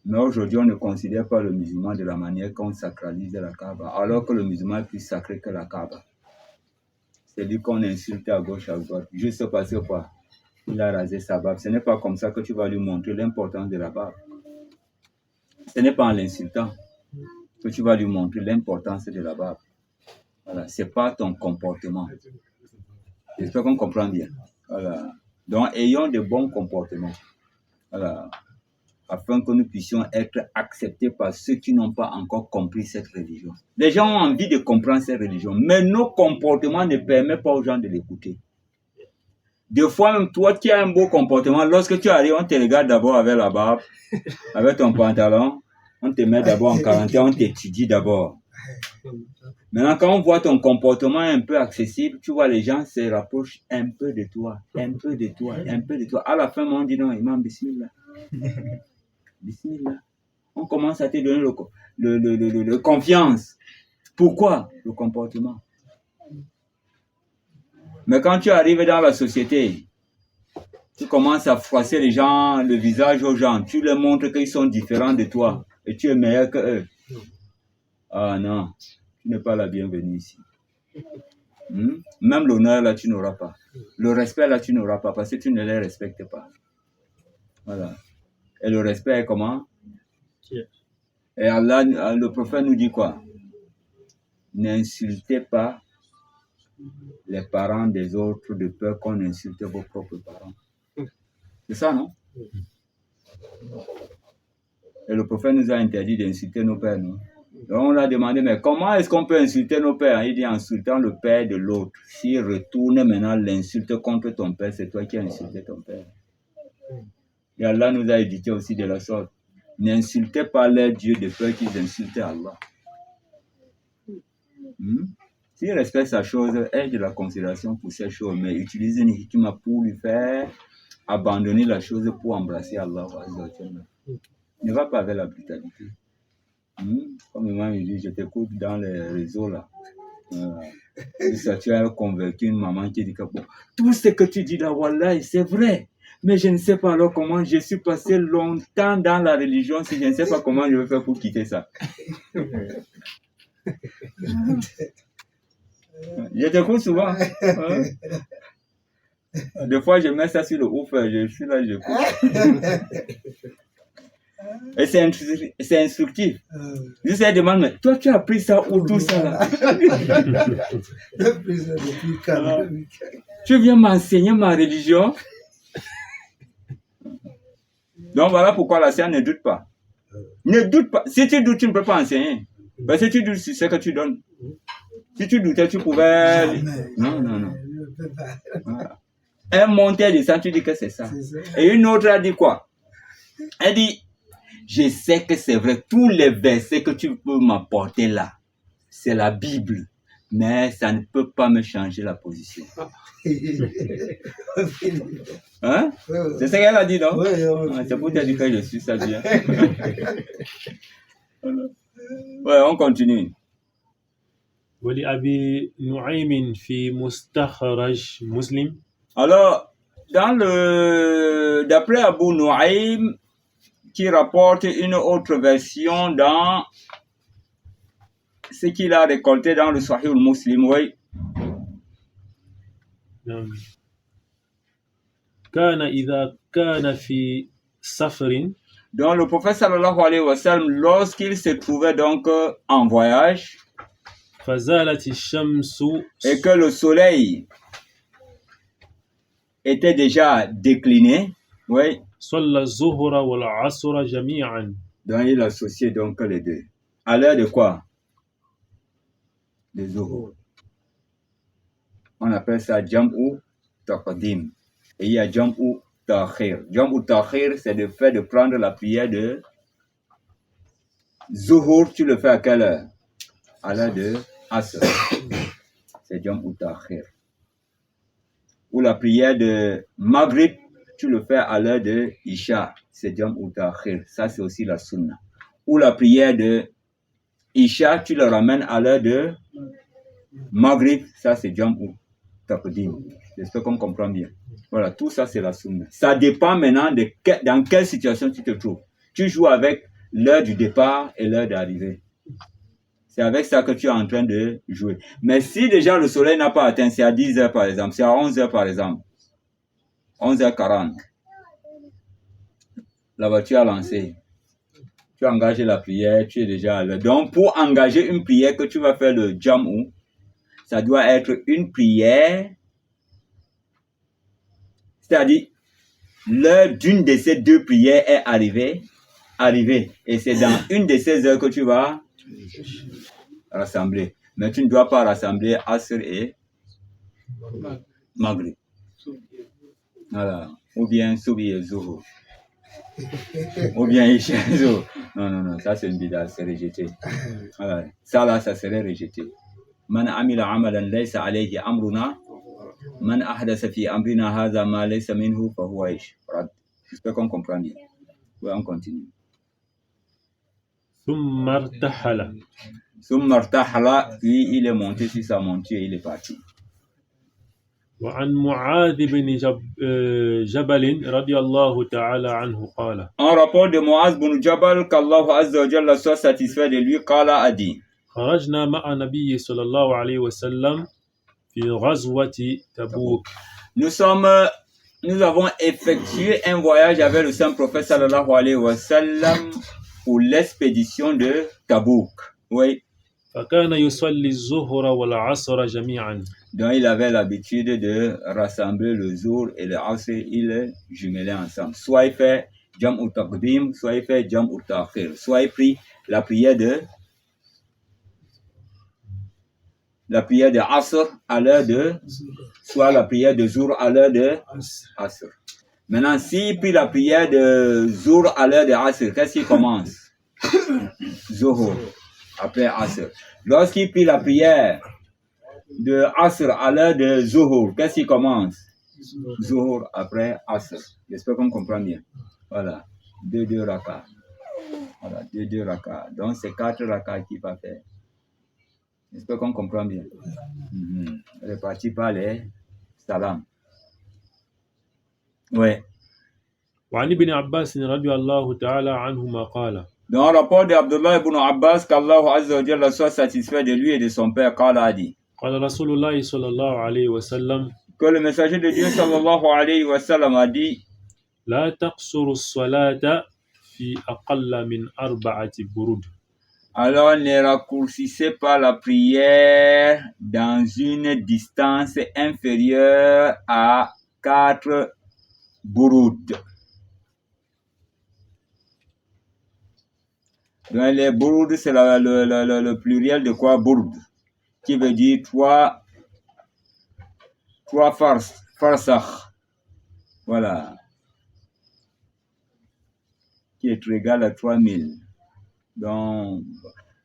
Mais aujourd'hui, on ne considère pas le musulman de la manière qu'on sacralise la Kaaba, alors que le musulman est plus sacré que la Kaaba. C'est lui qu'on insulte à gauche, à droite, juste parce que quoi, il a rasé sa barbe. Ce n'est pas comme ça que tu vas lui montrer l'importance de la barbe. Ce n'est pas en l'insultant que tu vas lui montrer l'importance de la barbe. Voilà, c'est pas ton comportement. J'espère qu'on comprend bien. Voilà. Donc, ayons de bons comportements. Voilà. Afin que nous puissions être acceptés par ceux qui n'ont pas encore compris cette religion. Les gens ont envie de comprendre cette religion, mais nos comportements ne permettent pas aux gens de l'écouter. Des fois, même toi qui as un beau comportement, lorsque tu arrives, on te regarde d'abord avec la barbe, avec ton pantalon, on te met d'abord en quarantaine, on t'étudie d'abord. Maintenant, quand on voit ton comportement un peu accessible, tu vois, les gens se rapprochent un peu de toi, un peu de toi, un peu de toi. À la fin, on dit non, imam, bismillah. Bismillah. On commence à te donner le confiance. Pourquoi? Le comportement. Mais quand tu arrives dans la société, tu commences à froisser les gens, le visage aux gens, tu leur montres qu'ils sont différents de toi et tu es meilleur que eux. Ah non, tu n'es pas la bienvenue ici. Même l'honneur là, tu n'auras pas. Le respect là, tu n'auras pas parce que tu ne les respectes pas. Voilà. Et le respect est comment? Et Allah, le prophète nous dit quoi? N'insultez pas les parents des autres de peur qu'on insulte vos propres parents. C'est ça, non? Et le prophète nous a interdit d'insulter nos pères, non? Donc on a demandé, mais comment est-ce qu'on peut insulter nos pères? Il dit, en insultant le père de l'autre. S'il retourne maintenant l'insulte contre ton père, c'est toi qui as insulté ton père. Et Allah nous a édité aussi de la sorte. N'insultez pas leur Dieu de peur qu'ils insultent Allah. S'il respecte sa chose, aie de la considération pour ces choses, mais utilise une hikma pour lui faire abandonner la chose pour embrasser Allah. Ne va pas avec la brutalité. Comme maman me dit, je t'écoute dans les réseaux là. Ça, tu as convaincu une maman qui dit que bon, tout ce que tu dis là, wallah, c'est vrai. Mais je ne sais pas alors comment je suis passé longtemps dans la religion, si je ne sais pas comment je vais faire pour quitter ça. Je t'écoute souvent. Des fois, je mets ça sur le ouf, je suis là, j'écoute. Et c'est instructif. Je sais demande, mais toi, tu as appris ça où tout ça là? Tu viens m'enseigner ma religion? Donc voilà pourquoi la science ne doute pas. Ne doute pas. Si tu doutes, tu ne peux pas enseigner. Parce que si tu doutes, c'est ce que tu donnes. Si tu doutais, tu pouvais... Non. Voilà. Un monteur de ça, tu dis que c'est ça. Et une autre a dit quoi? Elle dit, je sais que c'est vrai, tous les versets que tu peux m'apporter là, c'est la Bible. Mais ça ne peut pas me changer la position. Hein? C'est ce qu'elle a dit, non? C'est pour te dire que je suis ça bien. Ouais, on continue. ولأبي نعيم في مستخرج مسلم. Alors, d'après Abu Nu'aym, qui rapporte une autre version dans ce qu'il a récolté dans le Sahih al-Muslim, oui. كان إذا كان في سفر. Donc le prophète sallallahu alayhi wa sallam, lorsqu'il se trouvait donc en voyage, فزالت الشمس, et que le soleil était déjà décliné, oui. صلى الظهر والعصر جميعا. Donc il associait donc les deux. À l'heure de quoi? De Zuhur. On appelle ça Jam'u Taqdim. Et il y a Jam'u Ta'khir. Jam'u Ta'khir, c'est le fait de prendre la prière de Zuhur, tu le fais à quelle heure? À l'heure de Asr. C'est Jam'u Ta'khir. Ou la prière de Maghrib, tu le fais à l'heure de Isha. C'est Jam'u Ta'khir. Ça, c'est aussi la Sunna. Ou la prière de Isha, tu le ramènes à l'heure de Maghrib. Ça, c'est Jam'u Taqdim. J'espère qu'on comprend bien. Voilà, tout ça, c'est la Sunna. Ça dépend maintenant de dans quelle situation tu te trouves. Tu joues avec l'heure du départ et l'heure d'arrivée. C'est avec ça que tu es en train de jouer. Mais si déjà le soleil n'a pas atteint, c'est à 10h par exemple, c'est à 11h par exemple, 11h40, la voiture a lancé. Tu as engagé la prière, tu es déjà à l'heure. Donc, pour engager une prière que tu vas faire le Jam'u, ça doit être une prière C'est-à-dire, l'heure d'une de ces deux prières est arrivée, et c'est dans une de ces heures que tu vas rassembler. Mais tu ne dois pas rassembler Asr et Maghrib. Voilà. Ou bien Soubi et Zuhur. Ou bien Isha et Zuhur. Non, ça c'est une bid'a, c'est rejeté. Voilà. Ça là, ça serait rejeté. Man amila amalan laysa alayhi amruna, man ahdasa fi amrina hadha ma laysa minhu fa huwa ish. J'espère qu'on comprend bien. Oui, on continue. ثم ارتحل ثم ارتحل, puis il est monté sur sa monture et il est parti. وعن معاذ بن جبل رضي الله تعالى عنه قال Un rapport de Muaz bin Jabal, qu'Allah Azza wa Jalla soit satisfait de lui, Qala a dit: خرجنا مع النبي صلى الله عليه وسلم في غزوة تبوك. Nous avons effectué un voyage avec le saint prophète sallallahu alayhi wa sallam pour l'expédition de Tabouk. Oui. فكان يصلي الظهر والعصر جميعا. Donc il avait l'habitude de rassembler le jour et le asr, il les jumelait ensemble. Soit il fait Jam'u Taqdim, soit il fait Jam'u Ta'khir. Soit il prie la prière de Asr à l'heure de, soit la prière de Zour à l'heure de Asr. Maintenant, s'il prie la prière de Zour à l'heure de Asr, qu'est-ce qu'il commence? Zohor, après Asr. Lorsqu'il prie la prière de Asr à l'heure de Zohor, qu'est-ce qu'il commence? Zohor après Asr. J'espère qu'on comprend bien. Voilà, deux rakas. Voilà, deux rakas. Donc, c'est 4 rakas qu'il va faire. J'espère qu'on comprend bien. Réparti par les salams. Ouais. وعن ابن عباس رضي الله تعالى عنهما قال Dans le rapport d'Abdullah ibn Abbas, qu'Allah Azza wa Jalla soit satisfait de lui et de son père, Qala a dit: قال رسول الله صلى الله عليه وسلم que le messager de Dieu sallallahu alayhi wa sallam a dit: لا تقصر الصلاة في أقل من 4 برود. Alors ne raccourcissez pas la prière dans une distance inférieure à 4 burud. Donc les burud, c'est le pluriel de quoi? Burud, qui veut dire 3 farsakh. Voilà. Qui est égal à 3000. Donc,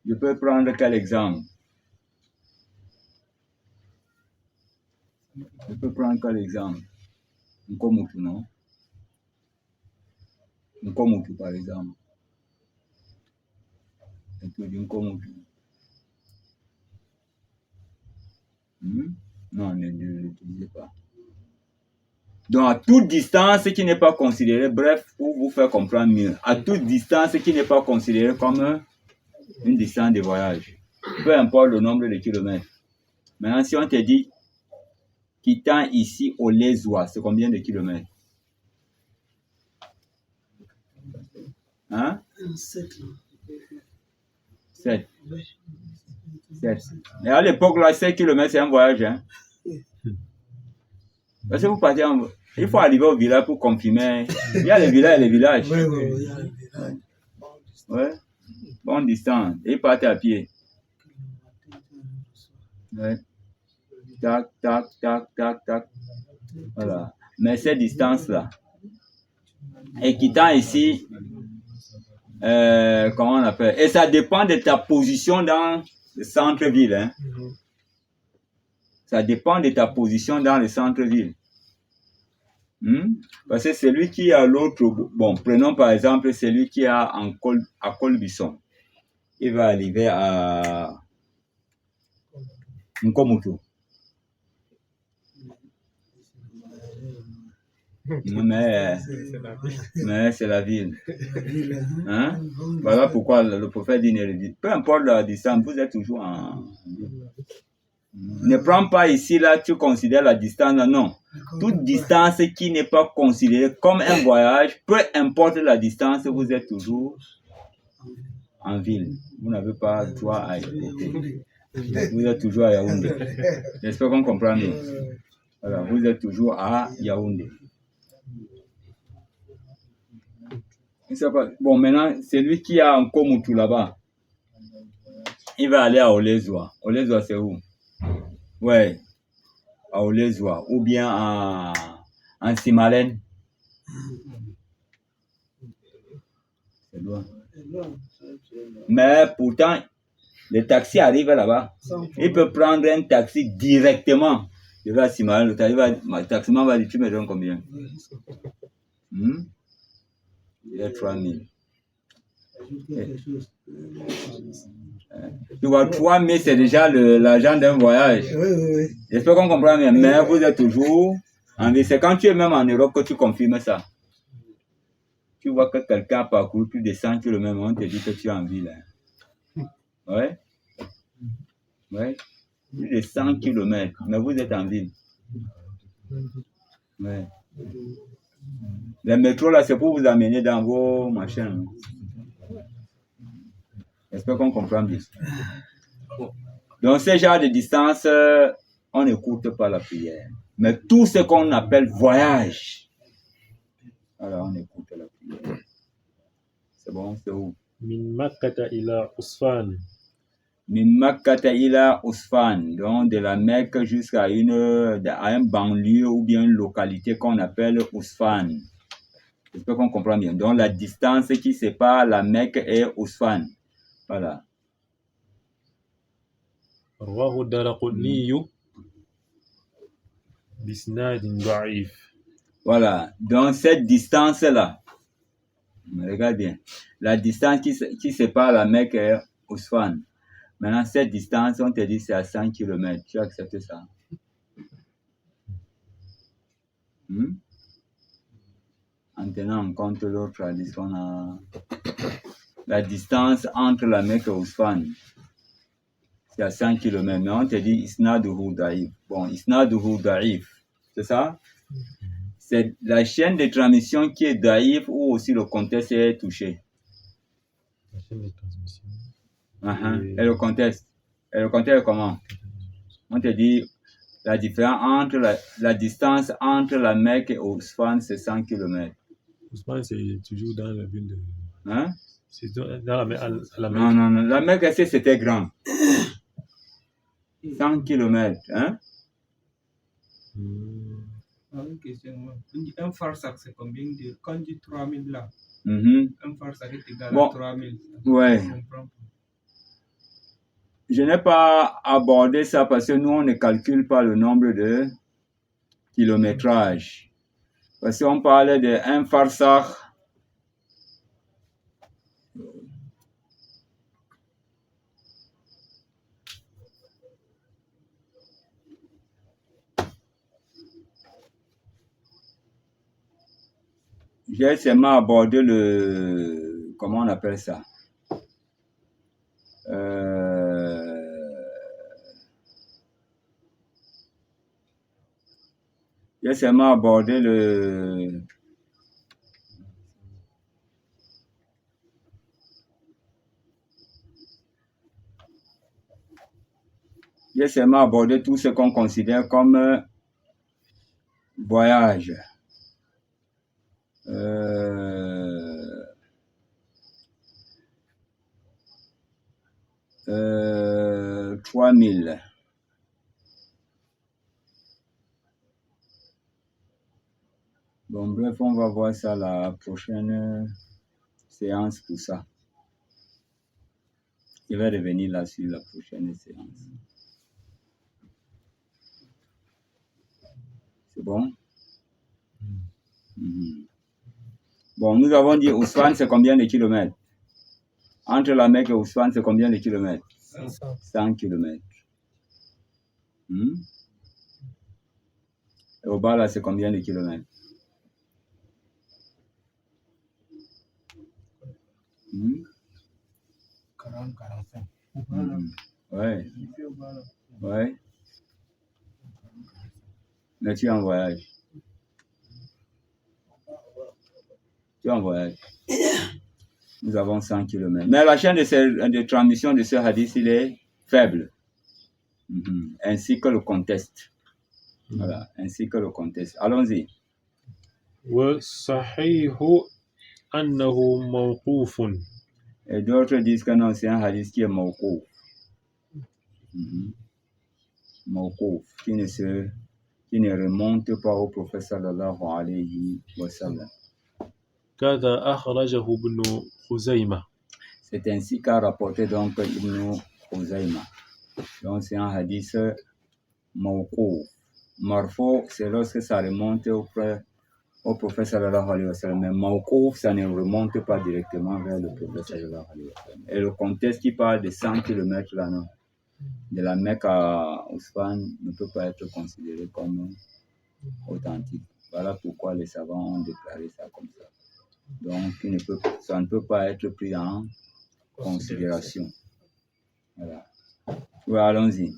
je peux prendre quel exemple? Nkomutu, non? Nkomutu, par exemple. Nkomutu. Non, ne l'utilisez pas. Donc, à toute distance qui n'est pas considérée, bref, pour vous faire comprendre mieux, à toute distance qui n'est pas considérée comme une distance de voyage, peu importe le nombre de kilomètres. Maintenant, si on te dit, quittant ici au Lezois, c'est combien de kilomètres? 7. Et à l'époque, là, 7 kilomètres, c'est un voyage, hein? Parce que vous partez il faut arriver au village pour confirmer. Il y a les villages et les villages. Ouais. Bonne distance. Et ils partent à pied. Ouais. Tac, tac, tac, tac, tac. Voilà. Mais cette distance-là. Et quittant ici, comment on appelle? Et ça dépend de ta position dans le centre-ville, hein. Ça dépend de ta position dans le centre-ville. Parce que celui qui est à l'autre, bon, prenons par exemple celui qui est à Colbisson. Il va arriver à Nkomutu. Mais c'est la ville. Hein? Voilà pourquoi le prophète dit, peu importe la distance, vous êtes toujours en ville. Ne prends pas ici, là, tu considères la distance, non. Toute distance qui n'est pas considérée comme un voyage, peu importe la distance, vous êtes toujours en ville. Vous n'avez pas droit à écouter. Vous êtes toujours à Yaoundé. J'espère qu'on comprend mieux. Voilà, vous êtes toujours à Yaoundé. Il sait pas. Bon, maintenant, c'est lui qui a un Komutu là-bas. Il va aller à Olezwa. Olezwa, c'est où? Ouais, à Olezwa. Ou bien en Simalen. C'est loin. Mais pourtant, le taxi arrive là-bas. Il peut prendre un taxi directement. Il va à Simalen. Le taximan va dire, tu me donnes combien? Il y a 3000. Tu vois, 3000, c'est déjà l'argent d'un voyage. Oui. J'espère qu'on comprend bien. Mais vous êtes toujours en vie. C'est quand tu es même en Europe que tu confirmes ça. Tu vois que quelqu'un a parcouru plus de 100 km, on te dit que tu es en ville. Ouais. Ouais. Plus de 100 km, mais vous êtes en ville. Ouais. Le métro, là, c'est pour vous amener dans vos machins. J'espère qu'on comprend bien. Donc, ce genre de distance, on n'écoute pas la prière. Mais tout ce qu'on appelle voyage, alors on écoute la prière. C'est bon, c'est où? Min Makkata ila Usfan. Min Makkata ila Usfan, donc de la Mecque jusqu'à un banlieue ou bien une localité qu'on appelle Usfan. J'espère qu'on comprend bien. Donc la distance qui sépare la Mecque et Usfan. Voilà. رواه الدارقطني بإسناد ضعيف. Voilà. Donc cette distance-là, regarde bien, la distance qui sépare la Mecque et Usfan. Maintenant, cette distance, on te dit c'est à 100 km. Tu acceptes ça? En tenant en compte l'autre tradition, la distance entre la Mecque et Usfan, c'est à 100 km. Mais on te dit Isnaduhu Da'if. Bon, Isnaduhu Da'if, c'est ça? C'est la chaîne de transmission qui est Da'if ou aussi le contexte est touché. La chaîne de transmission. Et le contexte? Et le contexte est comment? On te dit la différence entre la distance entre la Mecque et Usfan, c'est 100 km. Usfan, c'est toujours dans la ville de... Hein? C'est dans la Mecque. Non. La Mecque, c'était grand. 100 km. Hein? Une question. Un farsac, c'est combien de... Quand tu dis 3000 là, un farsac est égal à 3000. Ouais. Je n'ai pas abordé ça parce que nous, on ne calcule pas le nombre de kilométrage. Parce qu'on parlait d'un farsac. J'ai seulement abordé comment on appelle ça? J'ai seulement abordé J'ai seulement abordé tout ce qu'on considère comme voyage. 3000. Bon, bref, on va voir ça la prochaine séance pour ça. Je vais revenir là sur la prochaine séance. C'est bon? Bon, nous avons dit Usfan, c'est combien de kilomètres? Entre la Mecque et Usfan, c'est combien de kilomètres? 100 kilomètres. Et au bas, là, c'est combien de kilomètres? 40-45. Ouais. Mais tu es en voyage. Nous avons 100 km. Mais la chaîne de transmission de ce hadith, il est faible. Ainsi que le contexte. Voilà, ainsi que le contexte. Allons-y. وصحيح أنه موقوف. Et d'autres disent que non, c'est un hadith qui est mawqouf. Mawqouf, qui ne remonte pas au prophète sallallahu alayhi wa sallam. كذا أخرجه ابن خزيمة. C'est ainsi qu'a rapporté donc Ibn Khuzayma. Donc c'est un hadith mawqouf. Marfo, c'est lorsque ça remonte au prophète sallallahu alayhi wa sallam. Mais mawqouf, ça ne remonte pas directement vers le prophète sallallahu alayhi wa sallam. Et le contexte qui parle de 100 km là, non, de la Mecque à Ousmane, ne peut pas être considéré comme authentique. Voilà pourquoi les savants ont déclaré ça comme ça. Donc ça ne peut pas être pris en considération. Voilà. Oui, allons-y.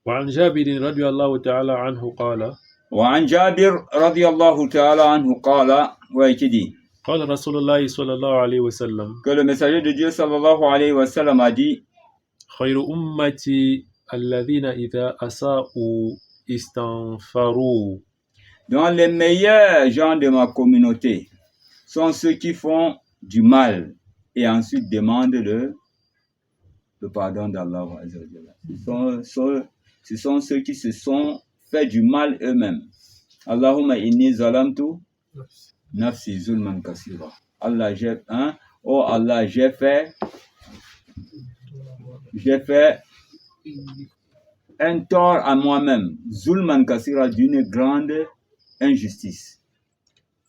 وعن جابر رضي الله تعالى عنه قال وعن جابر رضي الله تعالى عنه قال ويكدي قال رسول الله صلى الله عليه وسلم que le messager de Dieu sallallahu alayhi wa sallam a dit خير أمتي الذين إذا أساءوا استغفروا. Donc les meilleurs gens de ma communauté sont ceux qui font du mal et ensuite demandent le pardon d'Allah. Ce sont ceux qui se sont fait du mal eux-mêmes. Allahumma inni zalamtu nafsi zulman kasira. Allah, oh Allah, j'ai fait un tort à moi-même, zulman kasira, d'une grande injustice.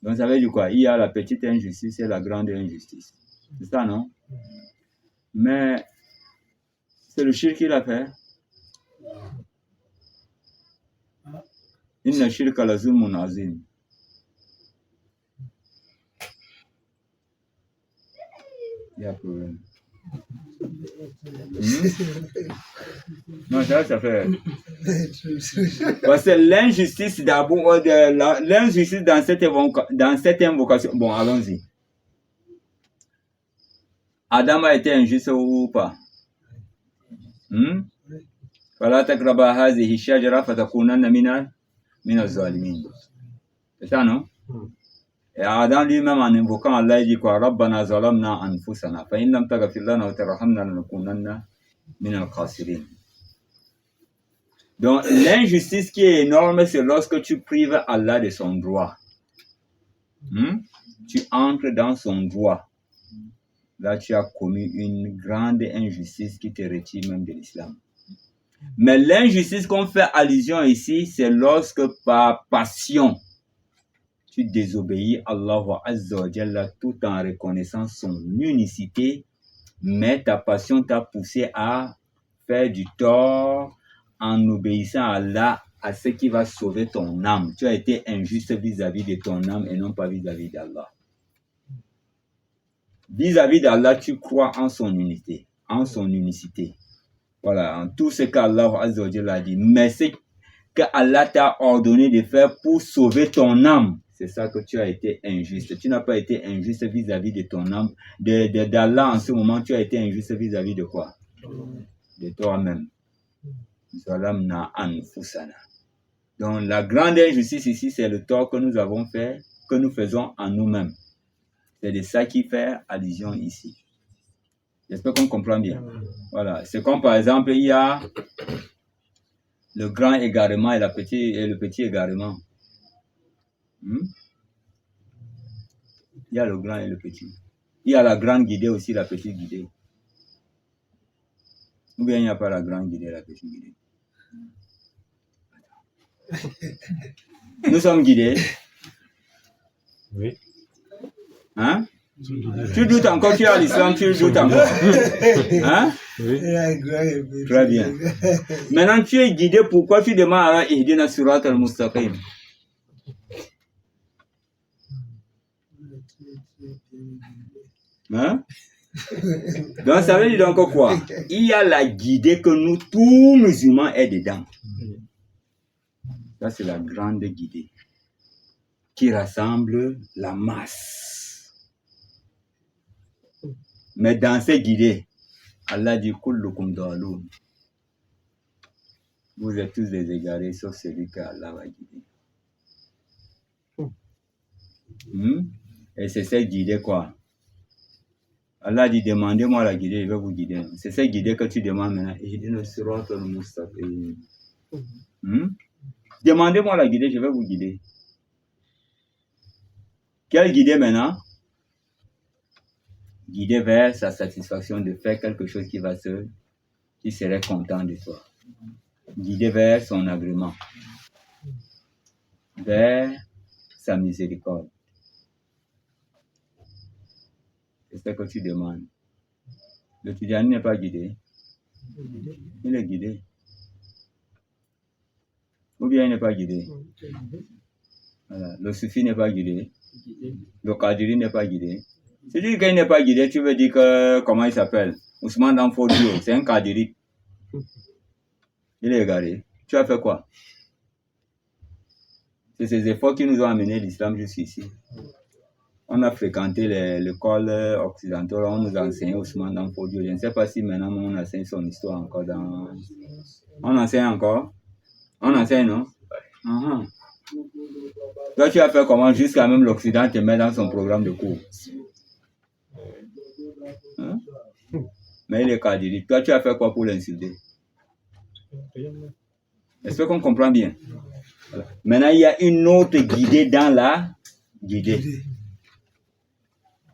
Donc ça veut dire quoi? Il y a la petite injustice et la grande injustice. C'est ça, non? Mais c'est le shirk qu'il a fait. Inna shirka la zulmun azim. Il y a un problème. Non, ça fait. Parce que l'injustice d'abord, l'injustice dans cette invocation. Bon, allons-y. Adam a été injuste ou pas? فلا تقربا هذه الشجرة فتكونن من الظالمين. C'est ça, non? Et Adam lui-même, en invoquant Allah, il dit quoi? Rabbana zalamna anfusana fa in lam taghfir lana wa tarhamna lanakunanna min al-khasirin. Donc l'injustice qui est énorme, c'est lorsque tu prives Allah de son droit. Tu entres dans son droit. Là, tu as commis une grande injustice qui te retire même de l'islam. Mais l'injustice qu'on fait allusion ici, c'est lorsque par passion, tu désobéis à Allah Azza wa Jalla tout en reconnaissant son unicité, mais ta passion t'a poussé à faire du tort en obéissant à Allah, à ce qui va sauver ton âme. Tu as été injuste vis-à-vis de ton âme et non pas vis-à-vis d'Allah. Vis-à-vis d'Allah, tu crois en son unité, en son unicité. Voilà, en tout ce qu'Allah Azza wa Jalla a dit. Mais ce que Allah t'a ordonné de faire pour sauver ton âme, c'est ça que tu as été injuste. Tu n'as pas été injuste vis-à-vis de ton âme. D'Allah, en ce moment, tu as été injuste vis-à-vis de quoi? De toi-même. Donc, la grande injustice ici, c'est le tort que nous avons fait, que nous faisons en nous-mêmes. C'est de ça qui fait allusion ici. J'espère qu'on comprend bien. Voilà. C'est comme par exemple, il y a le grand égarement et le petit égarement. Il y a le grand et le petit. Il y a la grande guidée aussi, la petite guidée. Ou bien il n'y a pas la grande guidée et la petite guidée. Nous sommes guidés. Oui. Hein? Tu doutes encore, tu as l'islam, tu doutes encore. Hein? Oui. Très bien. Maintenant, tu es guidé, pourquoi tu demandes à Allah Ihdina Surat al-Mustaqim? Hein? Donc, ça veut dire donc quoi? Il y a la guidée que nous, tous musulmans, est dedans. Ça, c'est la grande guidée qui rassemble la masse. Mais dans ces guidées, Allah dit Kullukum daloun. Vous êtes tous des égarés sauf celui que Allah va guider. Et c'est cette guidée quoi. Allah dit demandez-moi la guidée, je vais vous guider. C'est cette guidée que tu demandes maintenant. Demandez-moi la guidée, je vais vous guider. Quelle guidée maintenant? Guider vers sa satisfaction de faire quelque chose qui serait content de toi. Guider vers son agrément. Vers sa miséricorde. C'est ce que tu demandes. Le Tidjani n'est pas guidé. Il est guidé. Ou bien il n'est pas guidé. Voilà. Le Soufi n'est pas guidé. Le Kadiri n'est pas guidé. Si tu dis qu'il n'est pas guidé, tu veux dire que, comment il s'appelle? Ousmane Danfodio, c'est un Kadiri. Il est égaré. Tu as fait quoi? C'est ces efforts qui nous ont amené l'islam jusqu'ici. On a fréquenté l'école occidentale, on nous a enseigné Ousmane Danfodio. Je ne sais pas si maintenant on enseigne son histoire encore dans... On enseigne encore? On enseigne, non? Uh-huh. Toi, tu as fait comment jusqu'à même l'Occident te met dans son programme de cours? Hein? Mais il est Kadiri. Toi, tu as fait quoi pour l'insulter? Est-ce qu'on comprend bien? Voilà. Maintenant, il y a une autre guidée dans la guidée.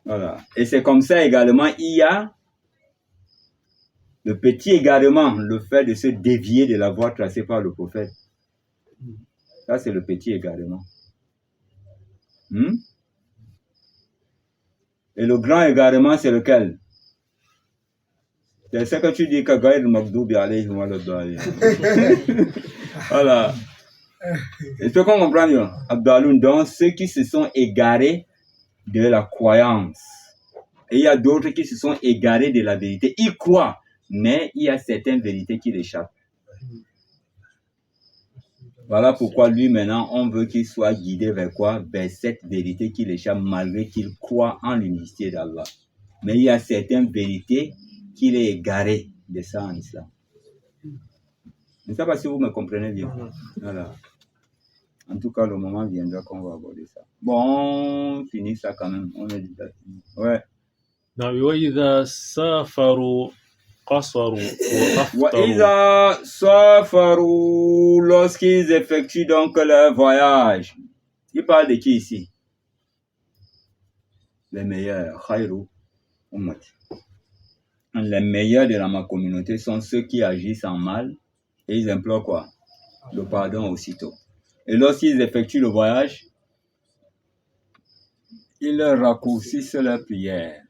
Voilà. Et c'est comme ça également, il y a le petit égarement, le fait de se dévier de la voie tracée par le prophète. Ça, c'est le petit égarement. Et le grand égarement, c'est lequel? C'est ce que tu dis que Gaïd Magdoubi alayhi wa sallam. Voilà. Est-ce qu'on comprend bien? Abdaloun, donc ceux qui se sont égarés de la croyance. Et il y a d'autres qui se sont égarés de la vérité. Ils croient, mais il y a certaines vérités qui l'échappent. Voilà pourquoi lui, maintenant, on veut qu'il soit guidé vers quoi? Vers cette vérité qui l'échappe, malgré qu'il croit en l'unicité d'Allah. Mais il y a certaines vérités qu'il est égaré de ça en islam. Je ne sais pas si vous me comprenez bien. Voilà. En tout cas, le moment viendra qu'on va aborder ça. Bon, on finit ça quand même. On est déjà fini. Ouais. وإذا سافروا قصروا وأفطروا. وإذا سافروا, lorsqu'ils effectuent donc leur voyage. Il parle de qui ici? Les meilleurs. Khayru ummati. Les meilleurs de ma communauté sont ceux qui agissent en mal et ils implorent quoi? Le pardon aussitôt. Et lorsqu'ils effectuent le voyage, ils raccourcissent leur prière.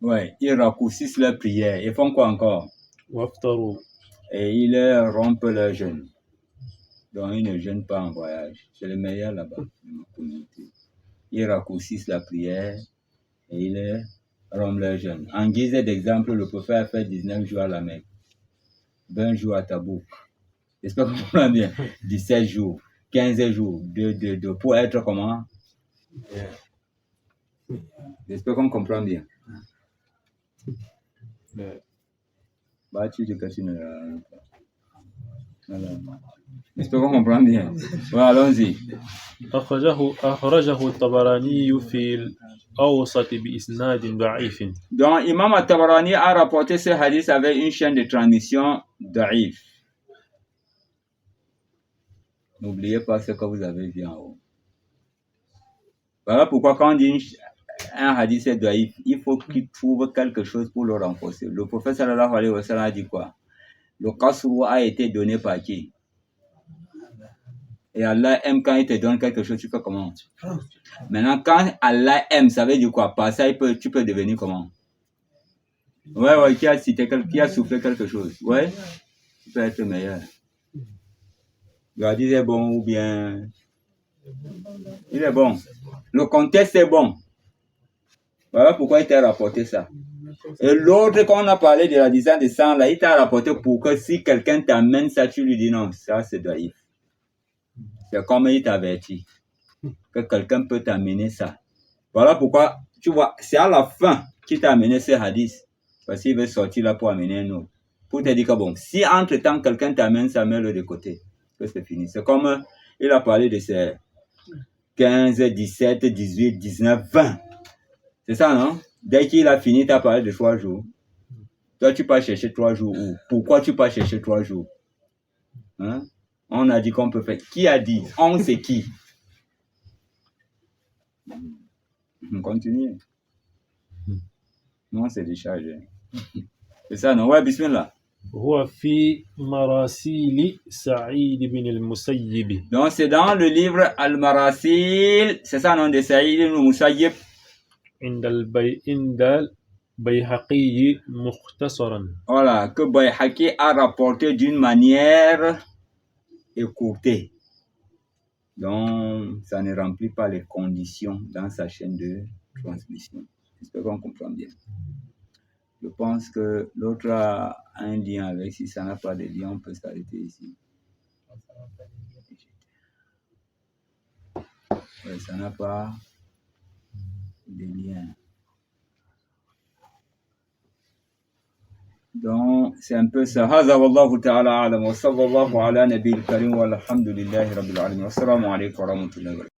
Ouais, ils raccourcissent leur prière. Ils font quoi encore? Et ils rompent leur jeûne. Donc ils ne jeûnent pas en voyage. C'est le meilleur là-bas de ma communauté. Ils raccourcissent la prière et ils rompent leur jeûne. En guise d'exemple, le prophète a fait 19 jours à la Mecque, 20 jours à Tabouk. J'espère qu'on comprend bien. 17 jours, 15 jours, pour être comment? J'espère qu'on comprend bien. Bah, tu dis que tu ne... Voilà. J'espère qu'on comprend bien. Voilà, allons-y. أخرجه الطبراني في الأوسط بإسناد ضعيف. Donc, Imam al-Tabarani a rapporté ce hadith avec une chaîne de transmission da'if. N'oubliez pas ce que vous avez vu en haut. Voilà pourquoi quand on dit un hadith est da'if, il faut qu'il trouve quelque chose pour le renforcer. Le prophète sallallahu alayhi wa sallam a dit quoi? Le qasru a été donné par qui? Et Allah aime quand il te donne quelque chose, tu fais comment? Maintenant, quand Allah aime, ça veut dire quoi? Par ça, tu peux devenir comment? Ouais, qui a cité, qui a soufflé quelque chose. Ouais, tu peux être meilleur. Le hadith est bon ou bien... Il est bon. Le contexte est bon. Voilà pourquoi il t'a rapporté ça. Et l'autre, quand on a parlé de la dizaine de sang, là, il t'a rapporté pour que si quelqu'un t'amène ça, tu lui dis non, ça c'est daïf. C'est comme il t'avertit que quelqu'un peut t'amener ça. Voilà pourquoi, tu vois, c'est à la fin qu'il t'a amené ce hadith. Parce qu'il veut sortir là pour amener un autre. Pour te dire que bon, si entre-temps quelqu'un t'amène ça, mets-le de côté. Que c'est fini. C'est comme il a parlé de ces 15, 17, 18, 19, 20. C'est ça, non? Dès qu'il a fini, tu as parlé de 3 jours. Toi, tu peux chercher 3 jours où? Pourquoi tu peux chercher 3 jours? Hein? On a dit qu'on peut faire. Qui a dit? On, c'est qui? On continue. Non, c'est déchargé. C'est ça, non? Ouais, bismillah. هو في مراسيل سعيد بن المسيب. Donc, c'est dans le livre Al-Marasil, c'est ça, non, de Saïd ibn Musayyib. عند البيهقي مختصرا. Voilà, que Bayhaqi a rapporté d'une manière écourtée. Donc, ça ne remplit pas les conditions dans sa chaîne de transmission. J'espère qu'on comprend bien. Je pense que l'autre a un lien avec. Si ça n'a pas de lien, on peut s'arrêter ici. Ouais, ça n'a pas de lien. Donc, c'est un peu ça. هذا والله تعالى أعلم وصلى الله على نبي الكريم والحمد لله رب العالمين والسلام عليكم ورحمة الله وبركاته.